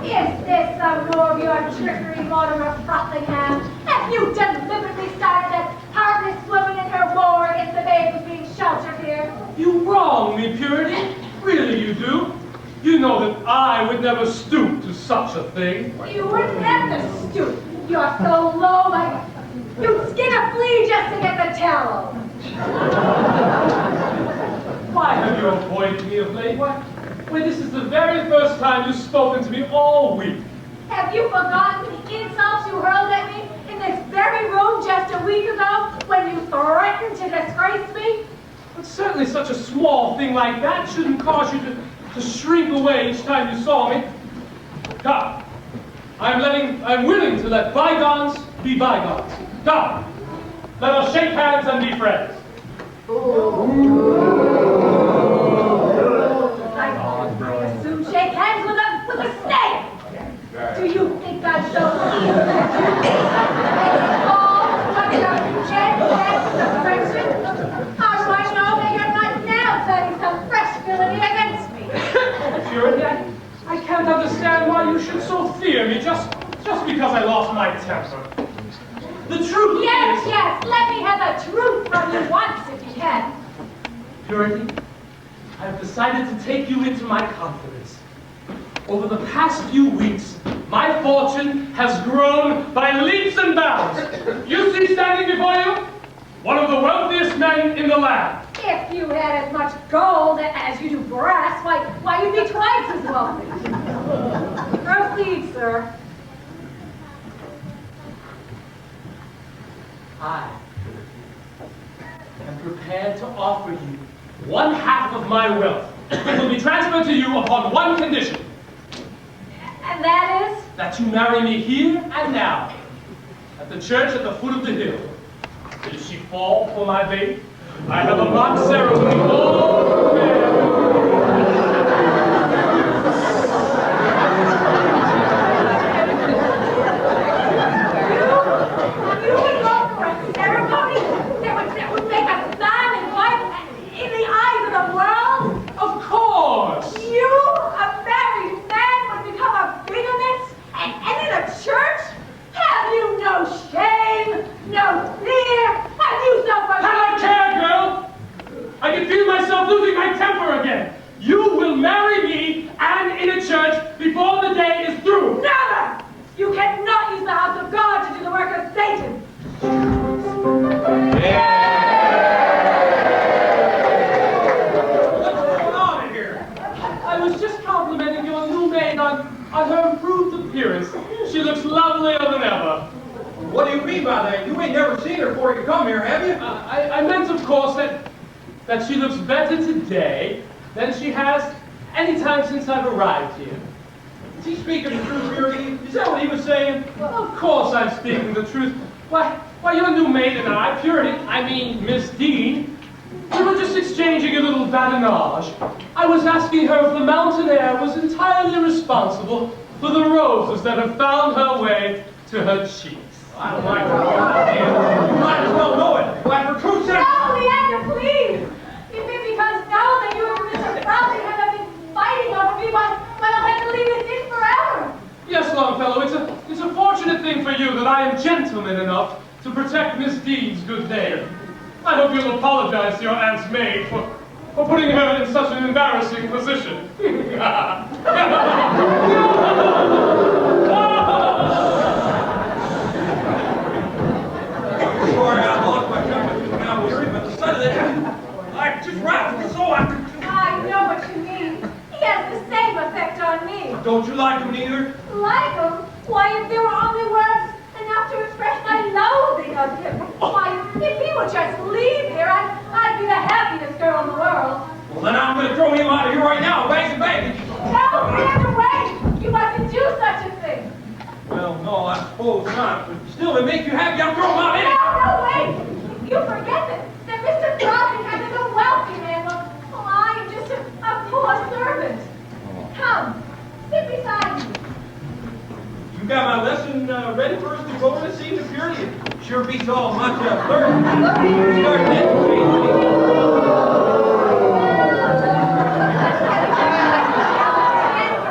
Is this some more of your trickery, Mortimer Frothingham? Have you deliberately started that heartless woman in her war against the babe who's being sheltered here? You wrong me, Purity. Really you do. You know that I would never stoop to such a thing. You would never stoop. You're so low, like you'd skin a flea just to get the tallow. Why have you avoided me of late? Why, this is the very first time you've spoken to me all week. Have you forgotten the insults you hurled at me in this very room just a week ago when you threatened to disgrace me? But certainly such a small thing like that shouldn't cause you to shrink away each time you saw me. Come. I'm willing to let bygones be bygones. Come. Let us shake hands and be friends. I assume shake hands with a snake. Do you think I'm so easy that you all under chances of friendship? How do I know that you're not now planning some fresh villainy against me? Purity, I can't understand why you should so fear me just because I lost my temper. The truth Yes, is... yes, let me have the truth from you once if you can. Purity, I've decided to take you into my confidence. Over the past few weeks, my fortune has grown by leaps and bounds. You see standing before you, one of the wealthiest men in the land. If you had as much gold as you do brass, why you'd be twice as wealthy. Proceed, sir. I am prepared to offer you 1/2 of my wealth. It will be transferred to you upon one condition. And that is? That you marry me here and now, at the church at the foot of the hill. Did she fall for my bait? I have a mock ceremony all prepared. You would go for a ceremony that would make a diamond white in the eyes of the world? On her improved appearance, she looks lovelier than ever. What do you mean by that? You ain't never seen her before you come here, have you? I meant, of course, that she looks better today than she has any time since I've arrived here. Is he speaking the truth, Purity? Is that what he was saying? Well, of course I'm speaking the truth. Why, your new maid and I, Purity, I mean Miss Dean, we were just exchanging a little badinage. I was asking her if the mountain air was entirely responsible for the roses that have found her way to her cheeks. I don't like her. You might as well know it. Why, for truth's sake. No, Leander, please! If it becomes known that you and Mr. Frothingham have been fighting over me, why, I'll have to leave this inn forever! Yes, Longfellow, it's a fortunate thing for you that I am gentleman enough to protect Miss Dean's good name. I hope you'll apologize to your aunt's maid for putting her in such an embarrassing position. Sorry, I lost my temper just now, Purity, but the sight of that, I just roused me so after. I know what you mean. He has the same effect on me. Don't you like him neither? Like him? Why, if there were only words enough to express my loathing of him. Why, if he would just leave here, I'd be the happiest girl in the world. Well, then I'm going to throw him out of here right now, bang and bang. No, Leander, wait! You mustn't do such a thing. Well, no, I suppose not, but still, to make you happy, I'll throw him out anyway. No, wait! You forget that Mr. Frothingham is a wealthy man, while I am just a poor servant. Come, sit beside me. You got my lesson ready for us to go this evening, Purity? It sure beats all much learning. Start next week.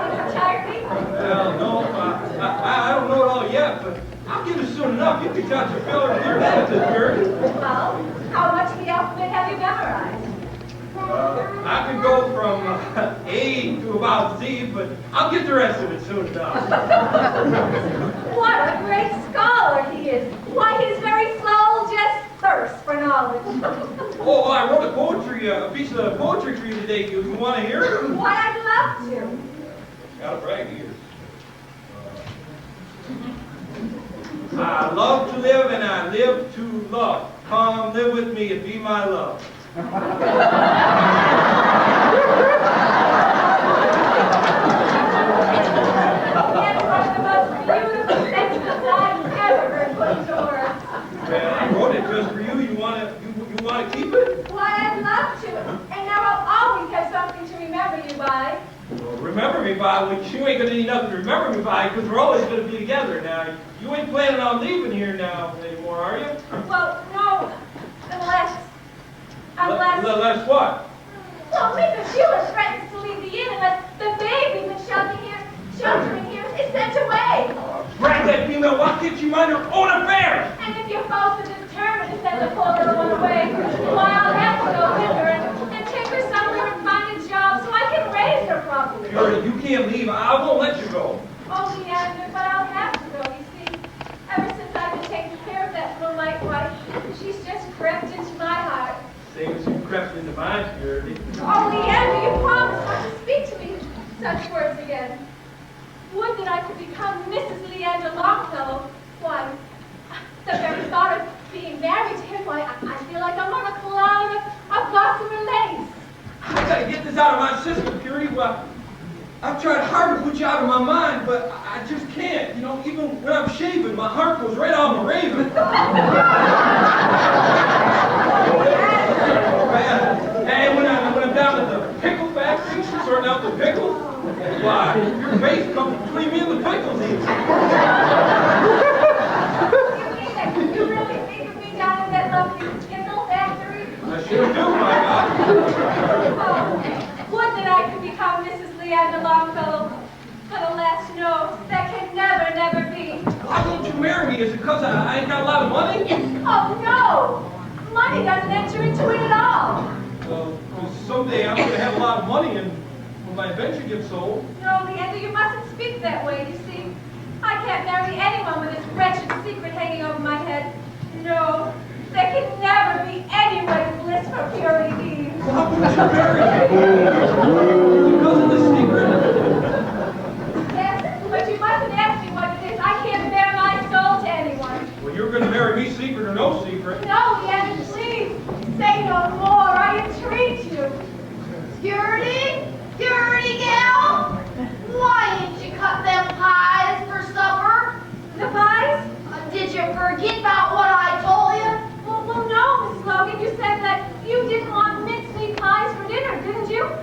Well, no, I don't know it all yet, but I'll get it soon enough. You can touch a filler with your head, Purity. Well, how much of the alphabet have you memorized? I can go from A to about Z, but I'll get the rest of it soon enough. What a great scholar he is! Why, his very soul just thirsts for knowledge. Oh, well, I wrote a piece of poetry for you today. You want to hear it? Why, I'd love to. Got it right here. I love to live and I live to love. Come live with me and be my love. That's one of the most beautiful sentences I've ever heard put into words. Well, I wrote it just for you. You want to keep it? Why, I'd love to. And now I'll always have something to remember you by. Well, remember me by, which you ain't going to need nothing to remember me by, because we're always going to be together. Now, you ain't planning on leaving here now anymore, are you? Well, no. Unless... Unless what? Well, Mrs. Sheila threatens to leave the inn unless the baby we've been sheltering here is sent away. Drat that female, why can't you mind her own affairs? And if you're folks are determined to send the poor little one away, why, I'll have to go with her and take her somewhere and find a job so I can raise her properly. Purity, you can't leave. I won't let you go. Oh, Leander, but I'll have to go, you see. Ever since I've been taking care of that little light wife, she's just crept into my heart. Same as you crept into mine, Purity. Oh, Leander, you promised not to speak to me such words again. Would that I could become Mrs. Leander Longfellow. Why, the very thought of being married to him, why, I feel like I'm on a cloud of gossamer lace. I gotta get this out of my system, Purity. Well, I've tried hard to put you out of my mind, but I just can't. You know, even when I'm shaving, my heart goes right on the raven. And when I'm down at the pickle factory, sorting out the pickles, why, your face comes between me and the pickles even. You mean that you really think of me down in that lovely pickle factory? I sure do, my God. Oh, would that I could become Mrs. Leander Longfellow. But alas, no, that can never, never be. Why won't you marry me? Is it because I ain't got a lot of money? Oh, no! Money doesn't enter into it at all. Well, 'cause someday I'm going to have a lot of money, and when my venture gets sold, No, Leander, you mustn't speak that way, you see. I can't marry anyone with this wretched secret hanging over my head. No, there can never be any way of bliss for Purity Dean. why wouldn't you marry me? Because of the secret? Yes,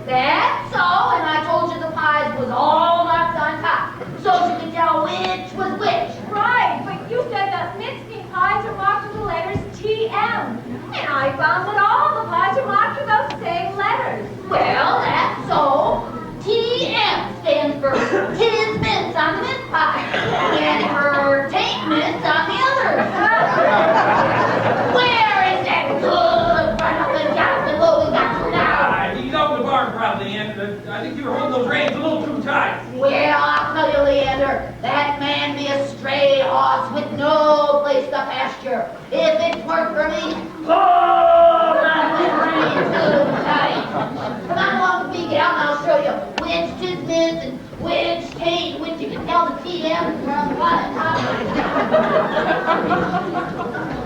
That's so, and I told you the pies was all marked on top, so you could tell which was which. Right, but you said that mincemeat pies are marked with the letters TM. And I found that all the pies are marked with those same letters. Well, that's so. TM stands for Tis Mince on the mince pie, and for Taint Mince on the others. Where is that good run-up-and Jonathan Logan got you now? He's out in the barn probably, and I think you were holding those reins a little too tight. Well, I'll tell you, Leander, that man be a stray horse with no place to pasture. If it weren't for me, hold on the reins too tight. Come on along with me, gal, and I'll show you which Tis Mince and which Taint, which you can tell the TM from one and top.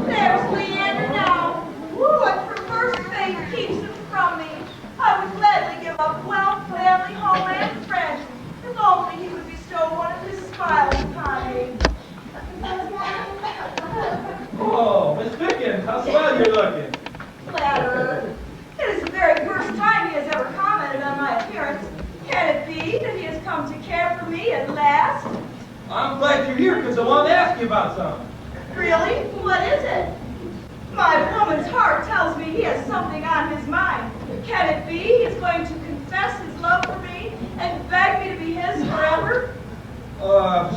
There's Leander now. What perverse fate keeps him from me? I would gladly give up wealth, family, home, and friends, if only he would bestow one of his smiles upon me. Oh, Miss Pickens, how swell you're looking. Flatterer. It is the very first time he has ever commented on my appearance. Can it be that he has come to care for me at last? I'm glad you're here because I wanted to ask you about something. Really? What is it? My woman's heart tells me he has something on his mind. Can it be he's going to confess his love for me and beg me to be his forever?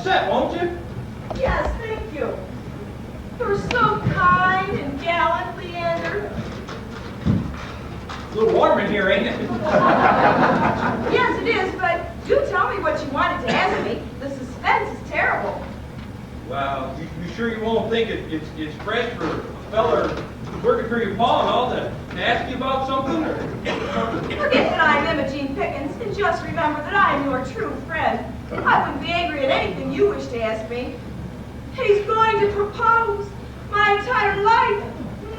Set, won't you? Yes, thank you. You're so kind and gallant, Leander. A little warm in here, ain't it? Yes, it is, but do tell me what you wanted to ask me. The suspense is terrible. Well, you sure you won't think it's fresh for a fella who's working for your pa and all to ask you about something? Or? Forget that I'm Imogene Pickens, and just remember that I am your true friend. I wouldn't be angry at anything you wish to ask me. He's going to propose. My entire life,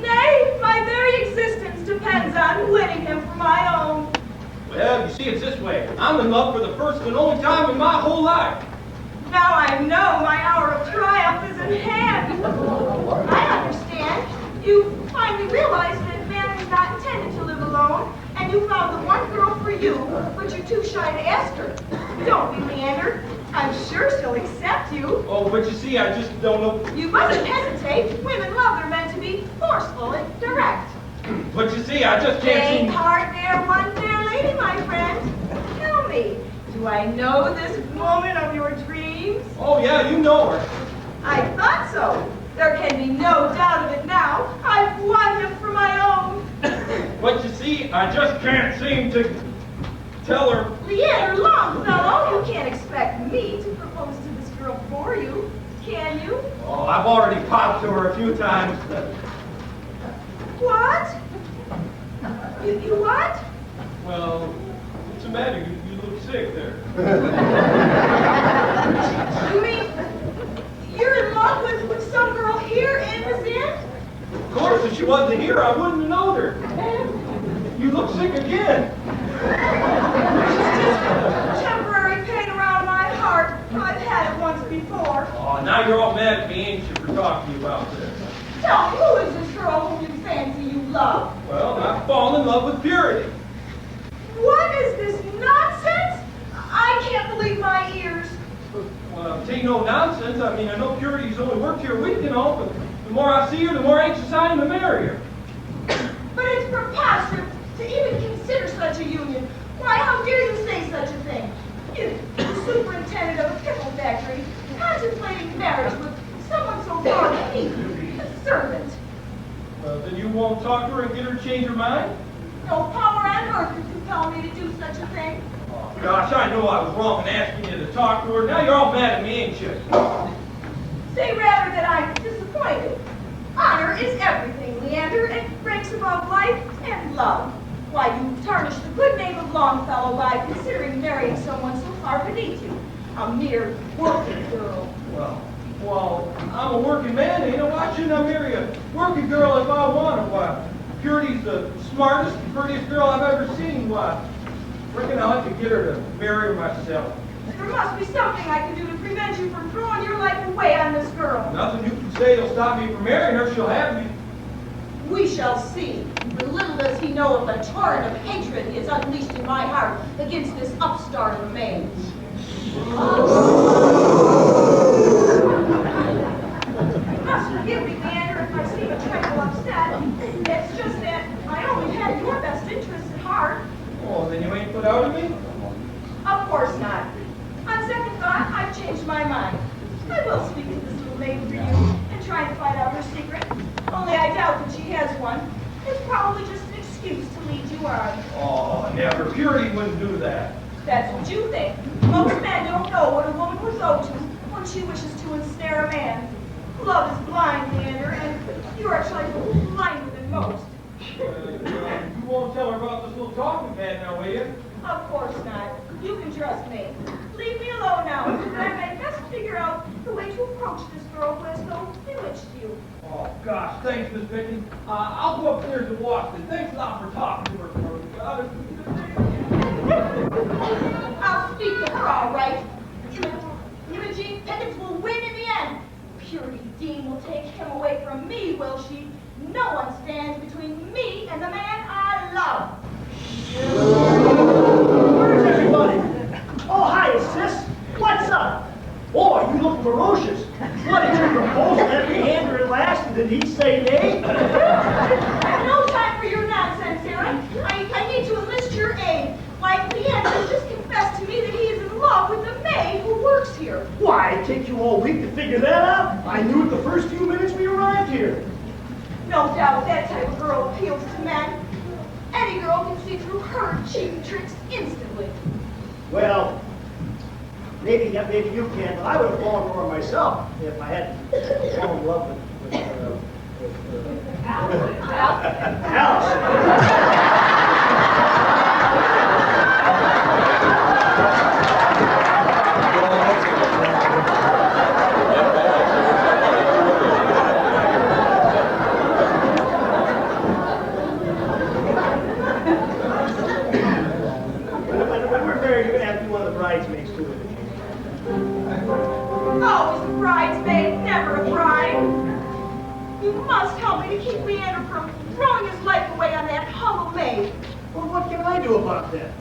nay, my very existence depends on winning him for my own. Well, you see, it's this way. I'm in love for the first and only time in my whole life. Now I know my hour of triumph is at hand. I understand. You finally realized that man is not intended to live alone, and you found the one girl for you, but you're too shy to ask her. Don't be Leander. I'm sure she'll accept you. Oh, but you see, I just don't know. You mustn't hesitate. Women love their men to be forceful and direct. But you see, I just can't Take seem... heart there, one fair lady, my friend. Tell me, do I know this woman of your dreams? Oh, yeah, you know her. I thought so. There can be no doubt of it now. I've won him for my own. But you see, I just can't seem to tell her. Leander Longfellow, you can't expect me to propose to this girl for you, can you? Oh, I've already popped to her a few times. What? You what? Well, what's the matter? You look sick there. You mean you're in love with some girl here in this inn? Of course, if she wasn't here, I wouldn't have known her. You look sick again. It's just temporary pain around my heart. I've had it once before. Oh, now you're all mad at me, ain't you, for talking to you about this? Tell me, who is this girl whom you fancy you love? Well, I've fallen in love with Purity. What is this nonsense? I can't believe my ears. Well, it ain't no nonsense. I mean, I know Purity's only worked here a week and all, but the more I see her, the more anxious I am to marry her. But it's preposterous to even consider such a union. Why, how dare you say such a thing? You, the superintendent of a pickle factory, contemplating marriage with someone so far beneath you, a servant. Well, then you won't talk to her and get her to change her mind? No power on earth could compel me to do such a thing. Oh, gosh, I know I was wrong in asking you to talk to her. Now you're all mad at me, ain't you? Say rather that I'm disappointed. Honor is everything, Leander. It ranks above life and love. Why, you tarnish the good name of Longfellow by considering marrying someone so far beneath you. A mere working girl. Well, I'm a working man, ain't I? Why shouldn't I marry a working girl if I want her? Why, Purity's the smartest and prettiest girl I've ever seen. Why, reckon I'll have to get her to marry her myself. There must be something I can do to prevent you from throwing your life away on this girl. Nothing you can say will stop me from marrying her. She'll have me. We shall see. For little does he know of the torrent of hatred he has unleashed in my heart against this upstart of a man. You must forgive me, Leander, if I seem a trifle upset. It's just that I only had your best interests at heart. Oh, then you ain't put out of me? Of course not. On second thought, I've changed my mind. I will speak to this little maid for you and try and find out her secret. Only I doubt that she has one. It's probably just an excuse to lead you on. Oh, never. Purity wouldn't do that. That's what you think. Most men don't know what a woman was owed to when she wishes to ensnare a man. Love is blind, Leander, and you're a trifle blinder than most. You won't tell her about this little talking pad now, will you? Of course not. You can trust me. Leave me alone now, and I may best figure out the way to approach this girl who has so bewitched you. Oh, gosh, thanks, Miss Vicky. I'll go upstairs to Washington. Thanks a lot for talking to her. I'll speak to her, all right. Imogene Pickens will win in the end. Purity Dean will take him away from me, will she? No one stands between me and the man I love. Where's everybody? Oh, hi, sis. What's up? Boy, you look ferocious. What, did you propose and let me hand her at last, and did he say nay? I have no time for your nonsense, Aaron. I need to enlist your aid. Like Leander just confessed to me that he is in love with the maid who works here. Why, it'd take you all week to figure that out? I knew it the first few minutes we arrived here. No doubt that type of girl appeals to men. Any girl can see through her cheap tricks instantly. Well, maybe you can, but I would have fallen for her myself if I hadn't fallen in love with Alice. When we're married, you're going to have to be one of the bridesmaids, too. Always a bridesmaid, never a bride. You must help me to keep Leander from throwing his life away on that humble maid. Well, what can I do about that?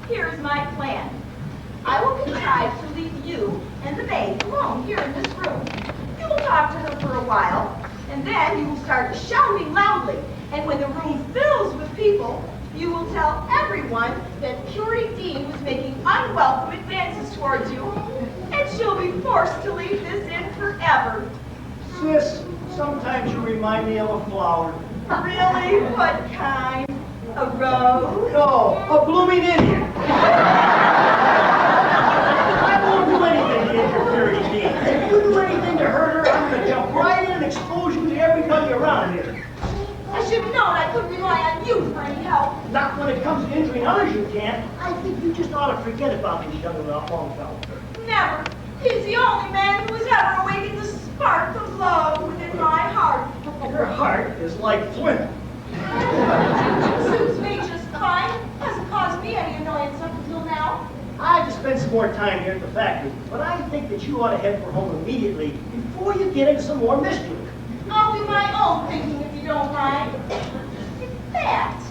Here is my plan. I will contrive to leave you and the maid alone here in this room. You will talk to her for a while, and then you will start shouting loudly. And when the room fills with people, you will tell everyone that Purity Dean was making unwelcome advances towards you, and she'll be forced to leave this inn forever. Sis, sometimes you remind me of a flower. Really? What kind? A rose? No, a blooming Indian. I won't do anything to injure Purity Dean. If you do anything to hurt her, I'm going to jump right in and expose you to everybody around here. I should have known I couldn't rely on you for any help. Not when it comes to injuring others, you can't. I think you just ought to forget about this young Longfellow. Never. He's the only man who has ever awakened the spark of love within my heart. Your heart is like flint. Suits me just fine. Hasn't caused me any annoyance up until now. I have to spend some more time here at the factory, but I think that you ought to head for home immediately before you get into some more mischief. I'll do my own thinking if you don't mind. In fact,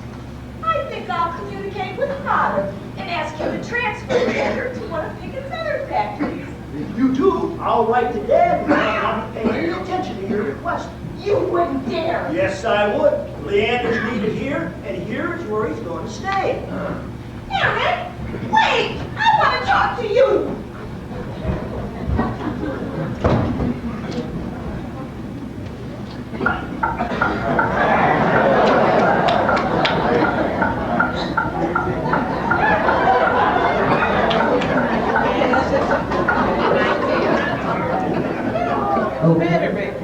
I think I'll communicate with Father and ask him to transfer Leander to one of Pickens' other factories. If you do, I'll write to Dad and I'll not pay any attention to your request. You wouldn't dare. Yes, I would. Leander's needed here, and here is where he's going to stay. Aaron, wait! I want to talk to you. Better, baby.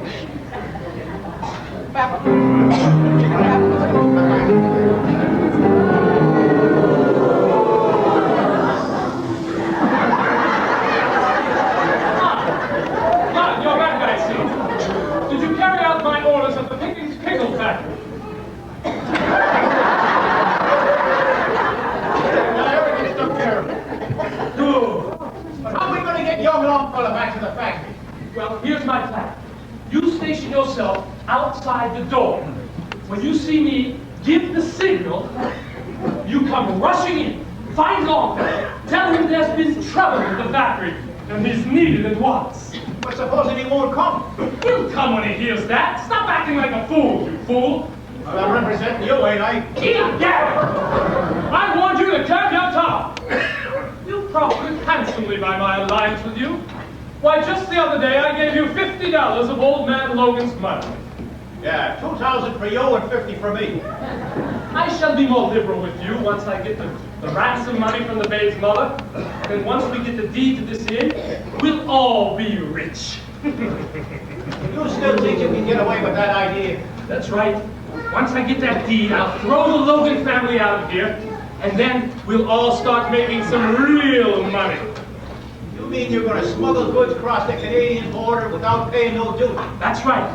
You're back, I see. Did you carry out my orders at the Pickens Pickle Factory? Everything's took care of. Good. How are we going to get young Longfellow back to the factory? Well, here's my plan. You station yourself outside the door. when you see me give the signal, you come rushing in, find Longfellow, tell him there's been trouble in the factory, and he's needed at once. But supposing he won't come? He'll come when he hears that. Stop acting like a fool, you fool. Well, I'm representing you, ain't I? Egad! I warned you to curb your tongue. You profited handsomely by my alliance with you. Why, just the other day I gave you $50 of old man Logan's money. Yeah, 2,000 for you and 50 for me. I shall be more liberal with you once I get the ransom money from the babe's mother. And once we get the deed to this inn, we'll all be rich. You still think you can get away with that idea? That's right. Once I get that deed, I'll throw the Logan family out of here, and then we'll all start making some real money. You mean you're going to smuggle goods across the Canadian border without paying no duty? That's right.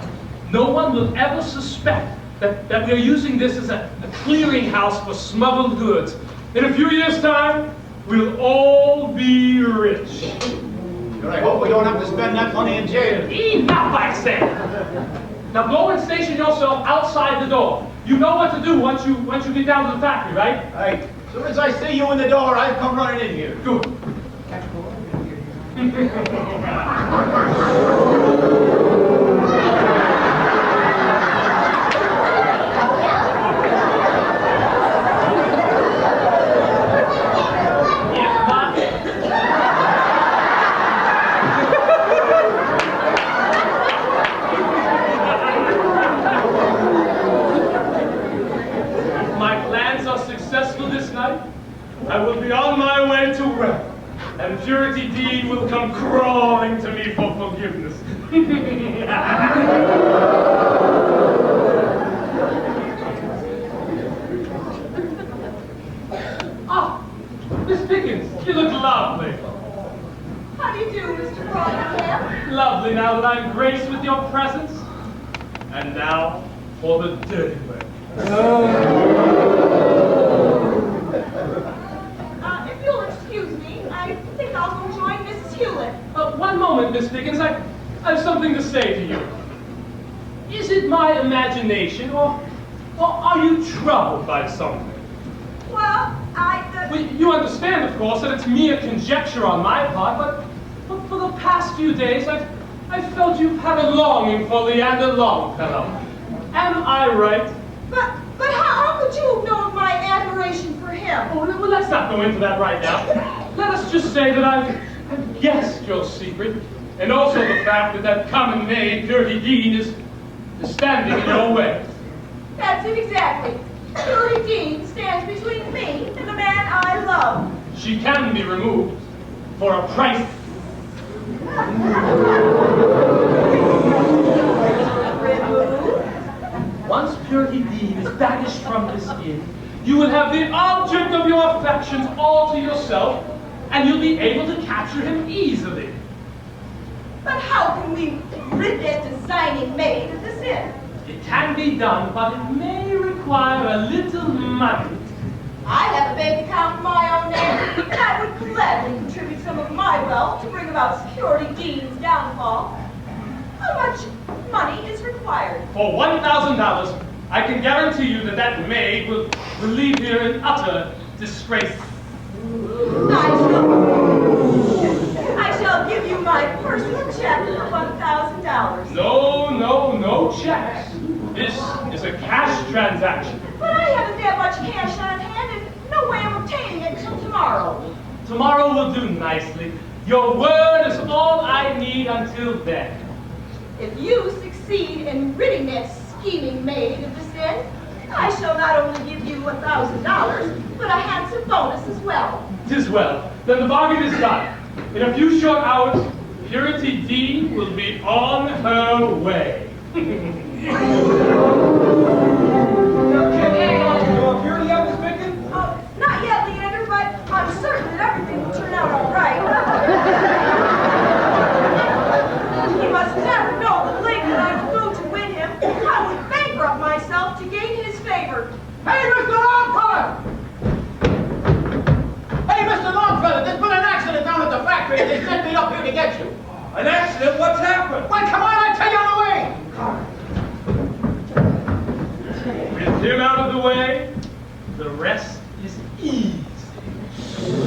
No one will ever suspect that we're using this as a clearinghouse for smuggled goods. In a few years' time, we'll all be rich. But I hope we don't have to spend that money in jail. Enough, I said! Now go and station yourself outside the door. You know what to do once you get down to the factory, right? Right. As soon as I see you in the door, I'll come running in here. Good. I will be on my way to rest, and Purity Dean will come crawling to me for forgiveness. Ah, Miss Pickens, you look lovely. How do you do, Mr. Brockingham? Lovely now that I'm graced with your presence. And now for the dirty way. If you'll excuse me, I think I'll go join Mrs. Hewlett. One moment, Miss Pickens. I have something to say to you. Is it my imagination, or are you troubled by something? Well, Well, you understand, of course, that it's mere conjecture on my part, but for the past few days, I've felt you've had a longing for Leander Longfellow. Am I right? But how could you have known my admiration for him? Oh, well, let's not go into that right now. Let us just say that I've guessed your secret, and also the fact that common maid, Purity Dean, is standing in your way. That's it exactly. Purity Dean stands between me and the man I love. She can be removed for a price. Removed? Once Purity Dean is banished from this inn, you will have the object of your affections all to yourself, and you'll be able to capture him easily. But how can we rid that designing maid of this inn? It can be done, but it may require a little money. I have a bank account in my own name, and I would gladly contribute some of my wealth to bring about Purity Dean's downfall. How much money is required? For $1,000, I can guarantee you that maid will leave here in utter disgrace. I shall give you my personal check for $1,000. No checks. This is a cash transaction. But I haven't that much cash on hand and no way of obtaining it until tomorrow. Tomorrow will do nicely. Your word is all I need until then. If you succeed in ridding that scheming maid of this inn, I shall not only give you $1,000, but a handsome bonus as well. 'Tis well. Then the bargain is done. In a few short hours, Purity Dean will be on her way. Not yet, Leander, but I'm certain that everything will turn out all right. He must never know the link that I will go to win him. I would bankrupt myself to gain his favor. Hey, Mr. Longfellow! Hey, Mr. Longfellow, there's been an accident down at the factory and they sent me up here to get you. An accident? What's happened? Well, come on, I'll tell you on the way. him out of the way, the rest is easy.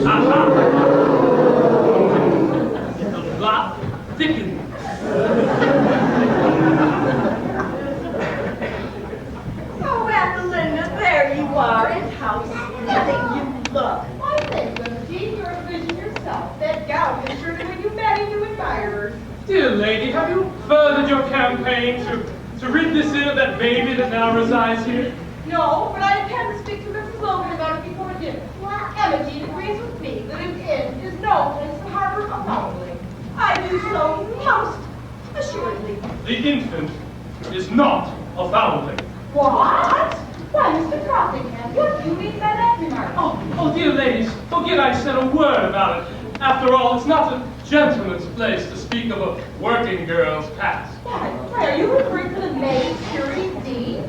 Aha! The plot thickens. Oh, Ethelinda, there you are, and how stunning you look. Why, thank you, Imogene. You're a vision yourself. That gown is sure to win you many new admirers. Dear lady, have you furthered your campaign to rid this inn of that baby that now resides here? No, but I intend to speak to Mrs. Logan about it before dinner. Imogene agrees with me that an inn is no place to harbor a foundling. I do so most assuredly. The infant is not a foundling. What? Why, Mr. Frothingham, what do you mean by that remark? Oh, dear ladies, forget I said a word about it. After all, it's not a gentleman's place to speak of a working girl's past. Why, are you referring to the maid, Purity Dean?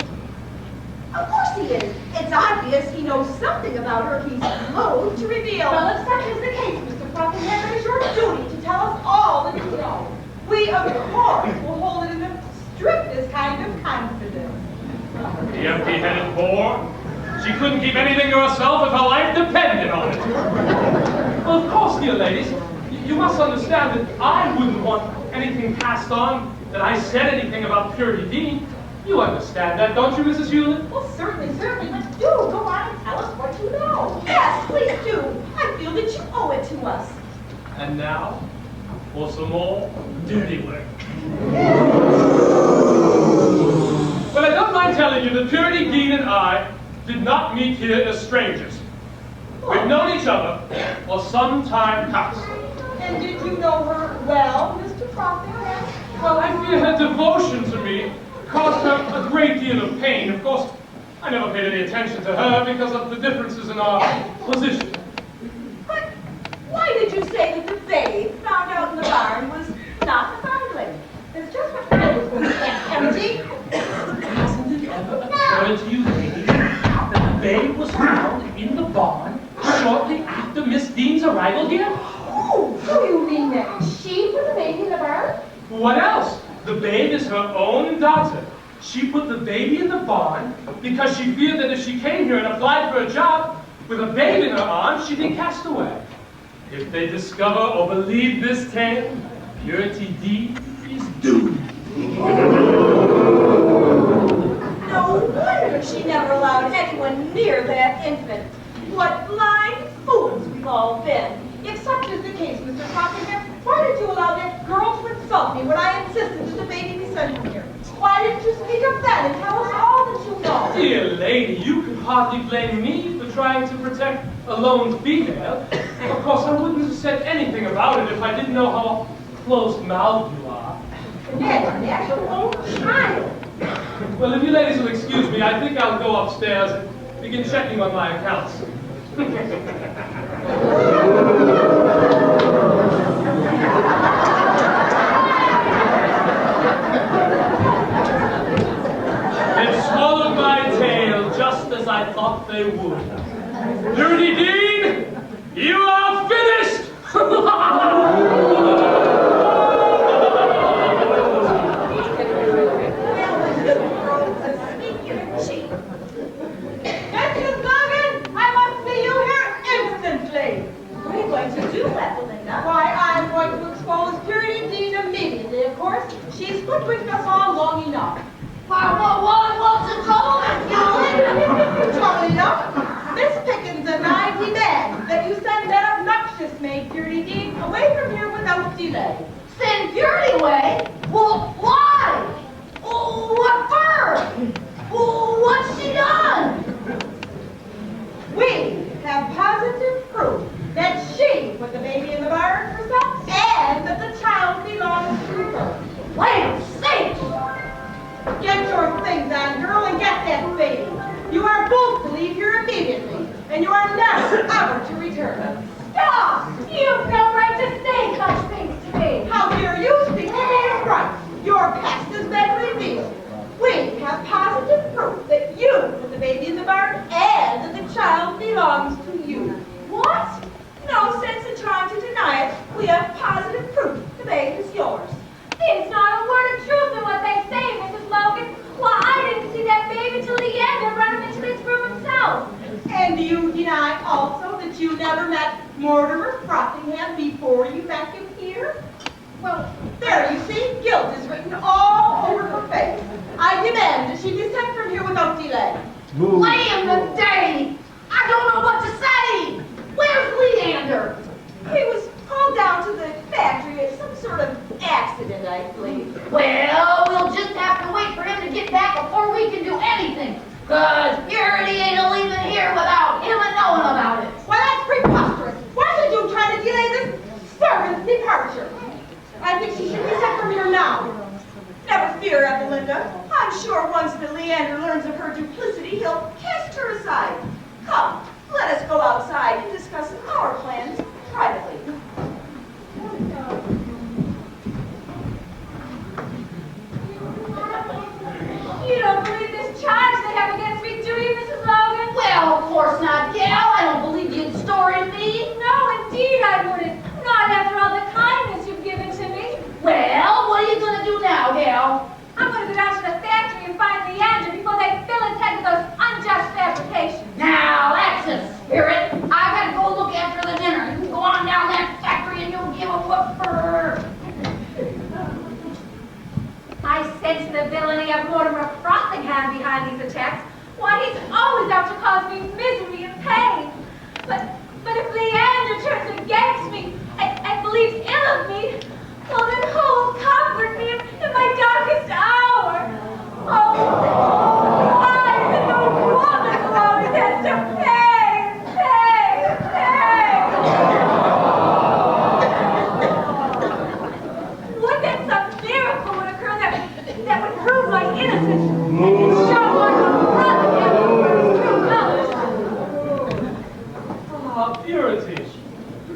Of course he is. It's obvious he knows something about her he's loath to reveal. Well, if such is the case, Mr. Frothingham, it is your duty to tell us all that you know. We, of course, will hold it in the strictest kind of confidence. The empty-headed whore. She couldn't keep anything to herself if her life depended on it. Well, of course, dear ladies, you must understand that I wouldn't want anything passed on that I said anything about Purity Dean. You understand that, don't you, Mrs. Hewlett? Well, certainly, but do go on and tell us what you know. Yes, please do. I feel that you owe it to us. And now, for some more dirty work. Well, I don't mind telling you that Purity Dean and I did not meet here as strangers. We've known each other for some time past. And did you know her well, Mr. Frothingham? Well, I fear her devotion to me caused her a great deal of pain. Of course, I never paid any attention to her because of the differences in our position. But why did you say that the babe found out in the barn was not a foundling? It's just what I was going to say, Empty. Hasn't it ever occurred to you, ladies, that the babe was found in the barn shortly after Miss Dean's arrival here? Oh, so you mean that she put the baby in the barn? What else? The babe is her own daughter. She put the baby in the barn because she feared that if she came here and applied for a job with a babe in her arms, she'd be cast away. If they discover or believe this tale, Purity Dean is doomed. No wonder she never allowed anyone near that infant. What blind fools we've all been. If such is the case, Mr. Frothingham, why did you allow that girl to insult me when I insisted that the baby be sent from here? Why didn't you speak up then and tell us all that you know? Dear lady, you could hardly blame me for trying to protect a lone female. Of course, I wouldn't have said anything about it if I didn't know how close-mouthed you are. Yes, an actual own child. Well, if you ladies will excuse me, I think I'll go upstairs and begin checking on my accounts. They've swallowed my tail just as I thought they would. Purity Dean, you are finished! Mrs. Logan, I must see you here instantly. What are you going to do, Ethelinda? Why, I'm going to expose Purity Dean immediately, of course. She's hoodwinked us all long enough. What's the trouble, Miss Hewlett? Trouble enough. Miss Pickens and I demand that you send that obnoxious maid, Purity Dean, away from here without delay. Send Purity away? Well, why? Oh, what for? Oh, what's she done? We have positive proof that she put the baby in the barn herself and that the child belongs to her. Wait, say. Get your things on, girl, and get that baby. You are both to leave here immediately, and you are never ever to return. Stop! You've no right to say such things to me. How dare you speak to me as right? Your past has been revealed. We have positive proof that you put the baby in the barn and that the child belongs to you. What? No sense in trying to deny it. We have positive proof the baby is yours. There's not a word of truth in what they say, Mrs. Logan. Why, I didn't see that baby till the end and run never met Mortimer Frothingham before you met him here? Well, there you see, guilt is written all over her face. I demand that she be sent from here without delay. Lamb the day! I don't know what to say! Where's Leander? He was called down to the factory at some sort of accident, I believe. Well, we'll just have to wait for him to get back before we can do anything. Cause Purity ain't leaving here without him knowing about it. Why, that's preposterous. Why should you try to delay this servant's departure? I think she should be sent from here now. Never fear, Ethelinda. I'm sure once that Leander learns of her duplicity, he'll cast her aside. Come, let us go outside and discuss our plans privately. You don't believe this charge they have against me, do you, Mrs. Logan? Well, of course not, gal. I don't believe you'd story me. No, indeed I wouldn't. Not after all the kindness you've given to me. Well, what are you gonna do now, gal? I'm going to go down to the factory and find Leander before they fill his head with those unjust fabrications. Now, that's a spirit. I gotta go look after the dinner. You can go on down that factory and you'll give a whoop for her. I sense the villainy of Mortimer Frothingham behind these attacks. Why, he's always out to cause me misery and pain. But if Leander turns against me and believes ill of me, well, then who will comfort me in my darkest hour? Oh, why is it the woman who always has to pay? Would that some miracle would occur that would prove my innocence and show Mortimer Frothingham his true colors? Ah, Purity.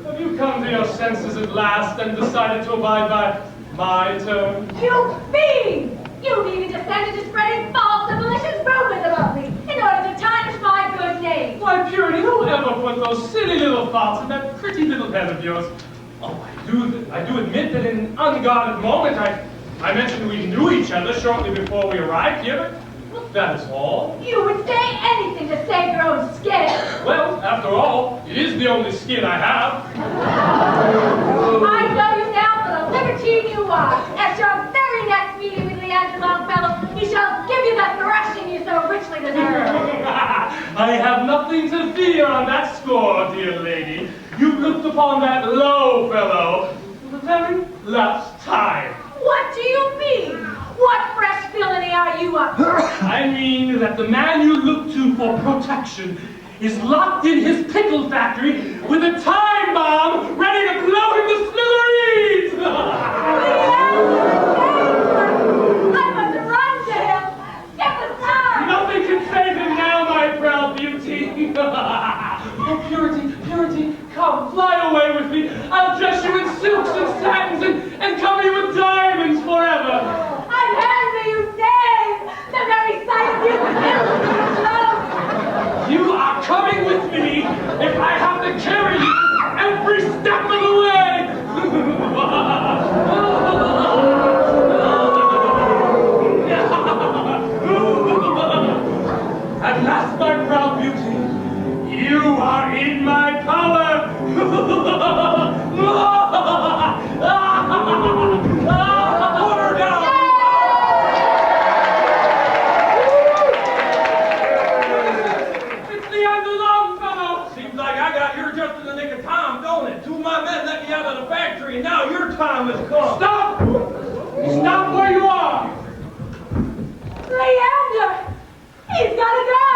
Have you come to your senses at last and decided to abide by my terms? You fiend! You've even descended to spreading false and malicious rumors about me in order to tarnish my good name. Why, Purity, who ever put those silly little thoughts in that pretty little head of yours? Oh, I do admit that in an unguarded moment I mentioned we knew each other shortly before we arrived here, but that is all. You would say anything to save your own skin. Well, after all, it is the only skin I have. I know you now for the libertine you are. At your very next meeting with Leander Longfellow, he shall give you the thrashing you so richly deserve. I have nothing to fear on that score, dear lady. You looked upon that low fellow for the very last time. What do you mean? What fresh villainy are you up to? I mean that the man you look to for protection is locked in his pickle factory with a time bomb ready to blow him to smithereens! I must run to him. Get the time. Nothing can save him now, my proud beauty. Oh, Purity, come, fly away with me. I'll dress you in silks and satins and cover you with diamonds forever. Unhand me, you knave! The very sight of you kills me with love! You are coming with me if I have to carry you every step of the way. At last, my proud beauty, you are in my power. Put her down. It's Leander Longfellow. Seems like I got here just in the nick of time, don't it? Two of my men let me out of the factory, and now your time has come. Stop! Stop where you are. Leander! He's gotta go!